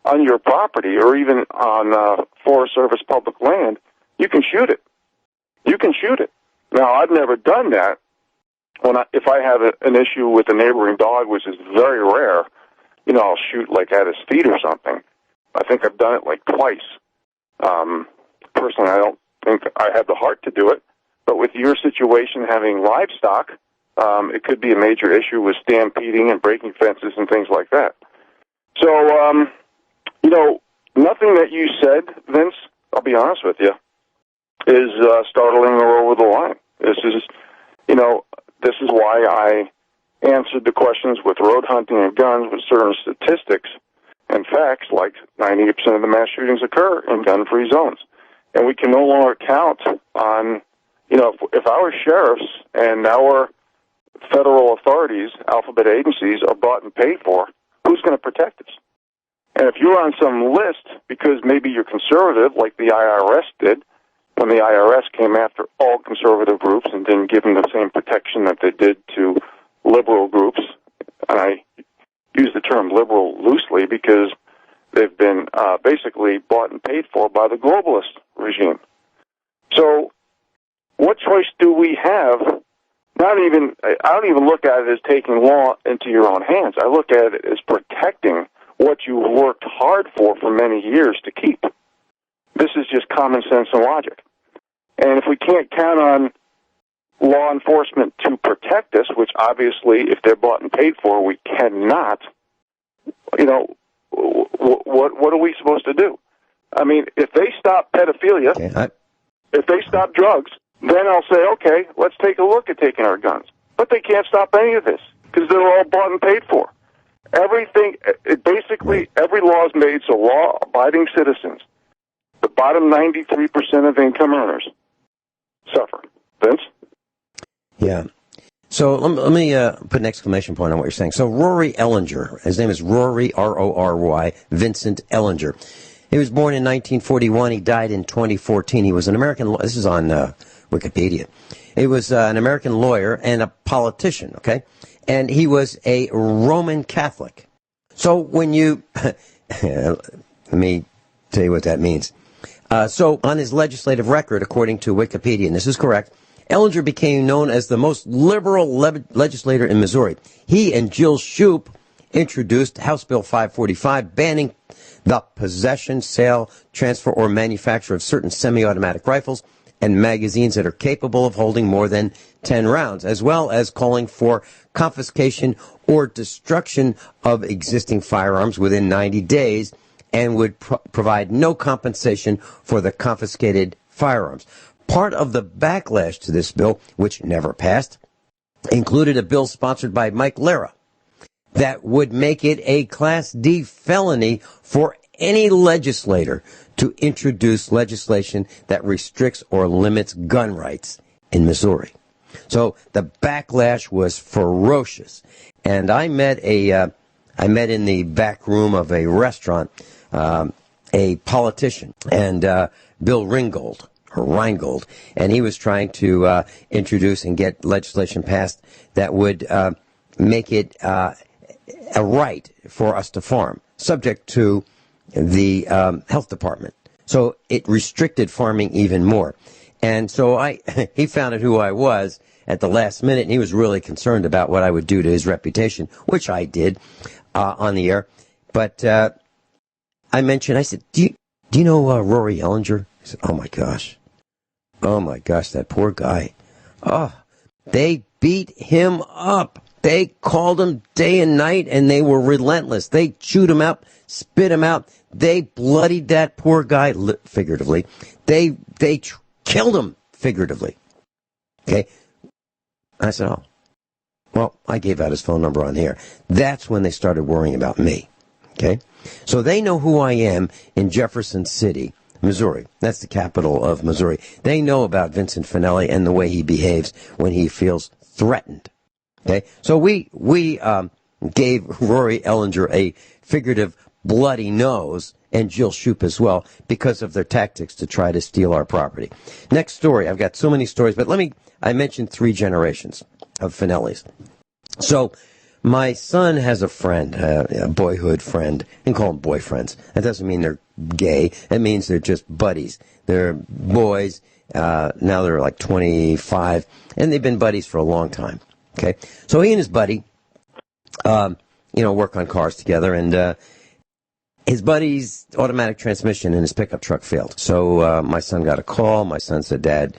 on your property or even on Forest Service public land, you can shoot it. You can shoot it. Now, I've never done that. If I have an issue with a neighboring dog, which is very rare, you know, I'll shoot like at his feet or something. I think I've done it like twice. Personally, I don't think I have the heart to do it. But with your situation having livestock, it could be a major issue with stampeding and breaking fences and things like that. So, you know, nothing that you said, Vince, I'll be honest with you, is startling or over the line. This is why I answered the questions with road hunting and guns with certain statistics and facts, like 98% of the mass shootings occur in gun-free zones. And we can no longer count on, you know, if our sheriffs and our federal authorities, alphabet agencies, are bought and paid for, who's going to protect us? And if you're on some list because maybe you're conservative, like the IRS did, when the IRS came after all conservative groups and didn't give them the same protection that they did to liberal groups, and I use the term liberal loosely because they've been basically bought and paid for by the globalist regime. So what choice do we have I don't even look at it as taking law into your own hands. I look at it as protecting what you worked hard for many years to keep. This is just common sense and logic. And if we can't count on law enforcement to protect us, which obviously, if they're bought and paid for, we cannot, what are we supposed to do? I mean, if they stop pedophilia, if they stop drugs, then I'll say, okay, let's take a look at taking our guns. But they can't stop any of this because they're all bought and paid for. Everything, basically, every law is made so law-abiding citizens, the bottom 93% of income earners, suffer. Vince? Yeah. So let me put an exclamation point on what you're saying. So Rory Ellinger, his name is Rory, R-O-R-Y, Vincent Ellinger. He was born in 1941. He died in 2014. He was an American, this is on Wikipedia. He was an American lawyer and a politician, okay? And he was a Roman Catholic. So when you, let me tell you what that means. So on his legislative record, according to Wikipedia, and this is correct, Ellinger became known as the most liberal legislator in Missouri. He and Jill Shoup introduced House Bill 545, banning the possession, sale, transfer, or manufacture of certain semi-automatic rifles and magazines that are capable of holding more than 10 rounds, as well as calling for confiscation or destruction of existing firearms within 90 days and would provide no compensation for the confiscated firearms. Part of the backlash to this bill, which never passed, included a bill sponsored by Mike Lara that would make it a Class D felony for any legislator to introduce legislation that restricts or limits gun rights in Missouri. So the backlash was ferocious. And I met in the back room of a restaurant, a politician, and Bill Reingold, and he was trying to introduce and get legislation passed that would make it a right for us to farm, subject to the health department. So it restricted farming even more. And so he found out who I was at the last minute, and he was really concerned about what I would do to his reputation, which I did on the air. But I said, do you know Rory Ellinger? He said, oh my gosh, that poor guy. Oh, they beat him up. They called him day and night, and they were relentless. They chewed him out, spit him out. They bloodied that poor guy, figuratively. They killed him, figuratively. Okay? I said, oh, well, I gave out his phone number on here. That's when they started worrying about me. Okay? So they know who I am in Jefferson City, Missouri. That's the capital of Missouri. They know about Vincent Finelli and the way he behaves when he feels threatened. Okay? So we gave Rory Ellinger a figurative bloody nose, and Jill Shoup as well, because of their tactics to try to steal our property. Next story. I've got so many stories, but I mentioned 3 generations of Finellis. So my son has a friend, a boyhood friend. You can call them boyfriends. That doesn't mean they're gay. It means they're just buddies. They're boys. Now they're like 25, and they've been buddies for a long time. Okay? So he and his buddy, work on cars together, and his buddy's automatic transmission in his pickup truck failed. So my son got a call. My son said, Dad,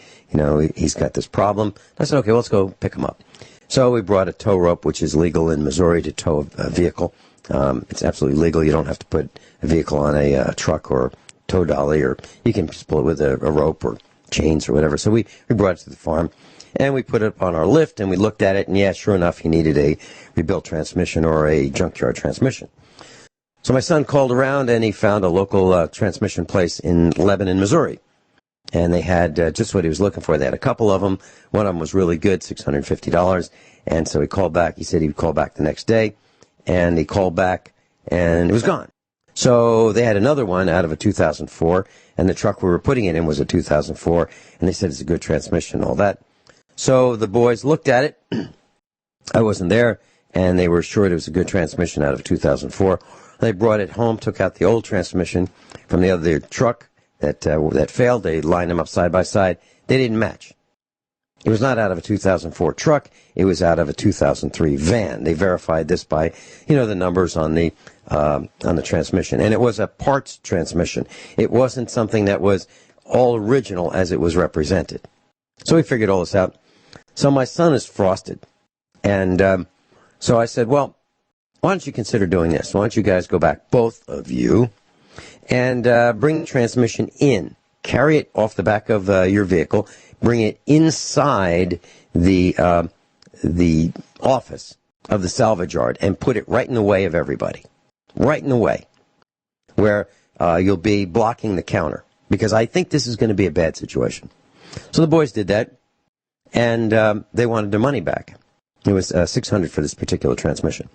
he's got this problem. I said, okay, well, let's go pick him up. So we brought a tow rope, which is legal in Missouri to tow a vehicle. It's absolutely legal. You don't have to put a vehicle on a truck or tow dolly, or you can just pull it with a rope or chains or whatever. So we brought it to the farm, and we put it on our lift, and we looked at it, and yeah, sure enough, he needed a rebuilt transmission or a junkyard transmission. So my son called around, and he found a local transmission place in Lebanon, Missouri. And they had just what he was looking for. They had a couple of them. One of them was really good, $650. And so he called back. He said he would call back the next day. And he called back, and it was gone. So they had another one out of a 2004, and the truck we were putting it in was a 2004. And they said it's a good transmission and all that. So the boys looked at it. I wasn't there, and they were assured it was a good transmission out of a 2004. They brought it home, took out the old transmission from the other truck that failed. They lined them up side by side. They didn't match. It was not out of a 2004 truck. It was out of a 2003 van. They verified this by, the numbers on the transmission. And it was a parts transmission. It wasn't something that was all original as it was represented. So we figured all this out. So my son is frosted. And so I said, well, why don't you consider doing this? Why don't you guys go back, both of you, and bring the transmission in. Carry it off the back of your vehicle. Bring it inside the office of the salvage yard and put it right in the way of everybody. Right in the way. Where you'll be blocking the counter. Because I think this is going to be a bad situation. So the boys did that. And they wanted their money back. It was $600 for this particular transmission.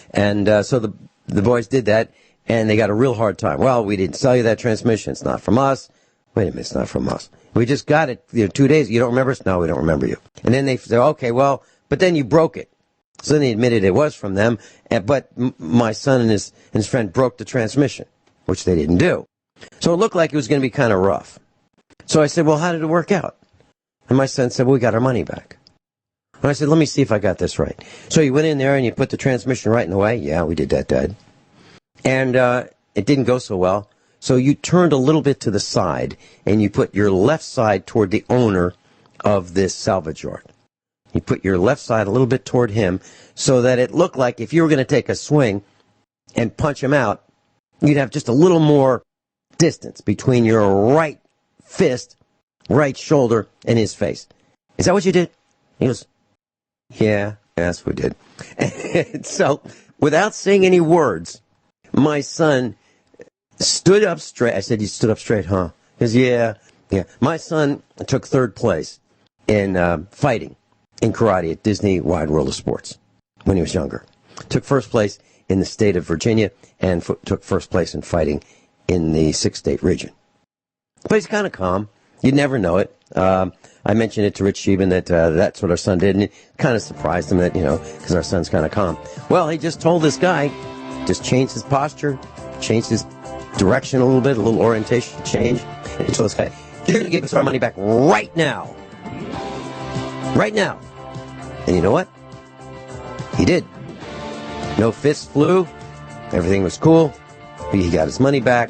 And so the boys did that. And they got a real hard time. Well, we didn't sell you that transmission. It's not from us. Wait a minute, it's not from us. We just got it 2 days. You don't remember us? No, we don't remember you. And then they said, okay, well, but then you broke it. So then they admitted it was from them. But my son and his friend broke the transmission, which they didn't do. So it looked like it was going to be kind of rough. So I said, well, how did it work out? And my son said, well, we got our money back. And I said, let me see if I got this right. So you went in there and you put the transmission right in the way? Yeah, we did that, Dad. And it didn't go so well. So you turned a little bit to the side, and you put your left side toward the owner of this salvage yard. You put your left side a little bit toward him so that it looked like if you were going to take a swing and punch him out, you'd have just a little more distance between your right fist, right shoulder, and his face. Is that what you did? He goes, yeah, that's what we did. And so, without saying any words, my son stood up straight. I said, you stood up straight, huh? He goes, yeah. My son took third place in fighting in karate at Disney Wide World of Sports when he was younger. Took first place in the state of Virginia and took first place in fighting in the 6-state region. But he's kind of calm. You'd never know it. I mentioned it to Rich Scheben that that's what our son did, and it kind of surprised him that, because our son's kind of calm. Well, he just told this guy, just changed his posture, changed his direction a little orientation change, and he told this guy, you're going to give us our money back right now. Right now. And you know what? He did. No fists flew. Everything was cool. He got his money back.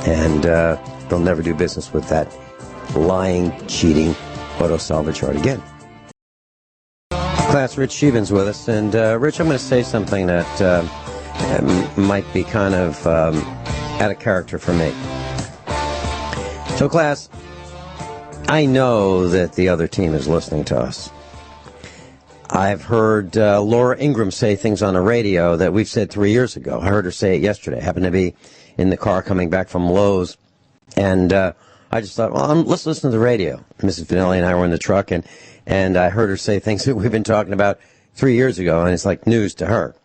And they'll never do business with that lying, cheating auto salvage yard again. Class, Rich Sheben's with us. And Rich, I'm going to say something that might be kind of out of character for me. So, class, I know that the other team is listening to us. I've heard Laura Ingraham say things on the radio that we've said 3 years ago. I heard her say it yesterday. I happened to be in the car coming back from Lowe's, and I just thought, well, let's listen to the radio. Mrs. Finelli and I were in the truck, and I heard her say things that we've been talking about 3 years ago, and it's like news to her.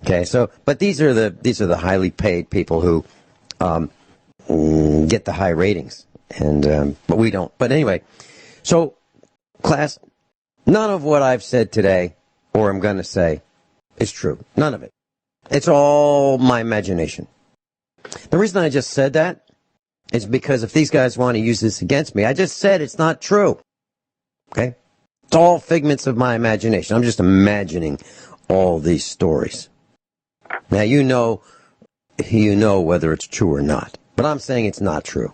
Okay, so, but these are the highly paid people who get the high ratings, and but we don't. But anyway, so class, none of what I've said today, or I'm going to say, is true. None of it. It's all my imagination. The reason I just said that is because if these guys want to use this against me, I just said it's not true. Okay? It's all figments of my imagination. I'm just imagining all these stories. Now, you know whether it's true or not. But I'm saying it's not true.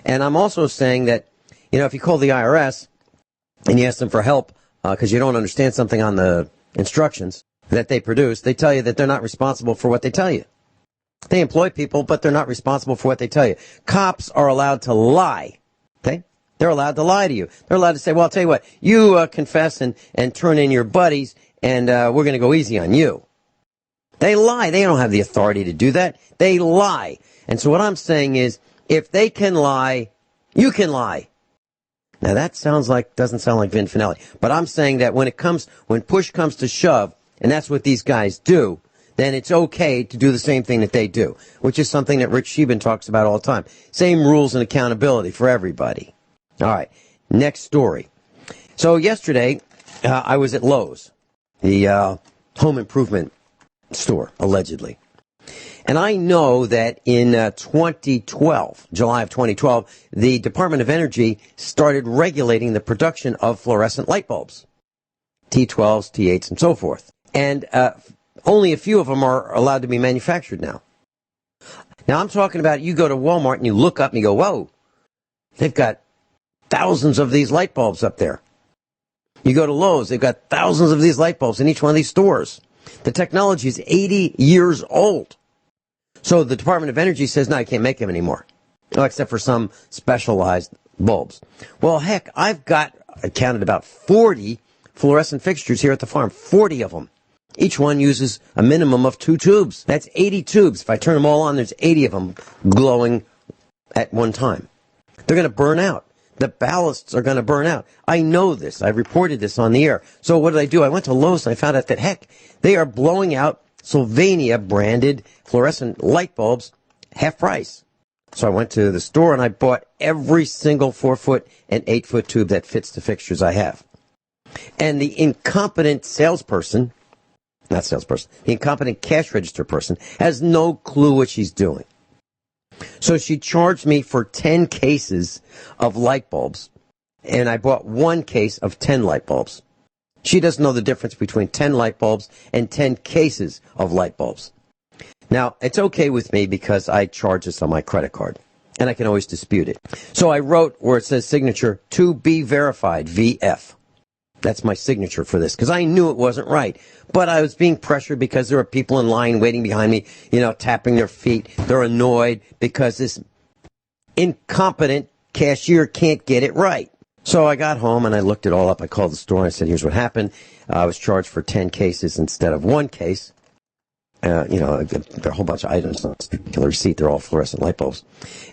And I'm also saying that, if you call the IRS and you ask them for help because you don't understand something on the instructions that they produce, they tell you that they're not responsible for what they tell you. They employ people, but they're not responsible for what they tell you. Cops are allowed to lie. Okay? They're allowed to lie to you. They're allowed to say, well, I'll tell you what, you confess and turn in your buddies, and we're going to go easy on you. They lie. They don't have the authority to do that. They lie. And so what I'm saying is, if they can lie, you can lie. Now that doesn't sound like Vin Finelli. But I'm saying that when push comes to shove, and that's what these guys do, then it's okay to do the same thing that they do, which is something that Rich Scheben talks about all the time. Same rules and accountability for everybody. All right, next story. So yesterday, I was at Lowe's, the home improvement store, allegedly. And I know that in 2012, July of 2012, the Department of Energy started regulating the production of fluorescent light bulbs, T12s, T8s, and so forth. And only a few of them are allowed to be manufactured now. Now, I'm talking about you go to Walmart and you look up and you go, whoa, they've got thousands of these light bulbs up there. You go to Lowe's, they've got thousands of these light bulbs in each one of these stores. The technology is 80 years old. So the Department of Energy says, no, I can't make them anymore. Oh, except for some specialized bulbs. Well, heck, I counted about 40 fluorescent fixtures here at the farm. 40 of them. Each one uses a minimum of 2 tubes. That's 80 tubes. If I turn them all on, there's 80 of them glowing at one time. They're going to burn out. The ballasts are going to burn out. I know this. I reported this on the air. So what did I do? I went to Lowe's and I found out that, heck, they are blowing out Sylvania branded fluorescent light bulbs half price. So I went to the store and I bought every single 4-foot and 8-foot tube that fits the fixtures I have. And the incompetent the incompetent cash register person has no clue what she's doing. So she charged me for 10 cases of light bulbs, and I bought 1 case of 10 light bulbs. She doesn't know the difference between 10 light bulbs and 10 cases of light bulbs. Now, it's okay with me because I charge this on my credit card, and I can always dispute it. So I wrote where it says signature, to be verified, VF. That's my signature for this, because I knew it wasn't right. But I was being pressured because there were people in line waiting behind me, tapping their feet. They're annoyed because this incompetent cashier can't get it right. So I got home and I looked it all up. I called the store and I said, here's what happened. I was charged for 10 cases instead of 1 case. There are a whole bunch of items on this particular receipt. They're all fluorescent light bulbs.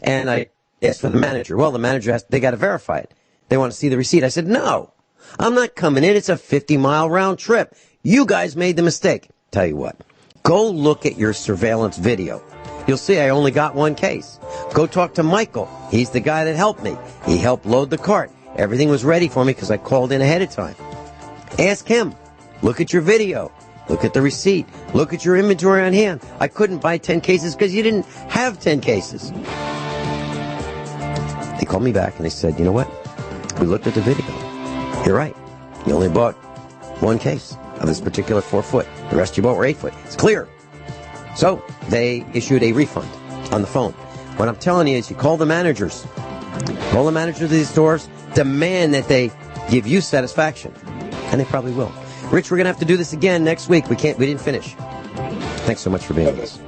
And I asked for the manager. Well, the manager they got to verify it. They want to see the receipt. I said, no, I'm not coming in. It's a 50-mile round trip. You guys made the mistake. Tell you what, go look at your surveillance video. You'll see I only got 1 case. Go talk to Michael. He's the guy that helped me. He helped load the cart. Everything was ready for me because I called in ahead of time. Ask him. Look at your video. Look at the receipt. Look at your inventory on hand. I couldn't buy 10 cases because you didn't have 10 cases. They called me back and they said, you know what? We looked at the video. You're right. You only bought 1 case of this particular 4-foot. The rest you bought were 8-foot. It's clear. So they issued a refund on the phone. What I'm telling you is you call the managers. Call the managers of these stores. Demand that they give you satisfaction. And they probably will. Rich, we're going to have to do this again next week. We didn't finish. Thanks so much for being with us.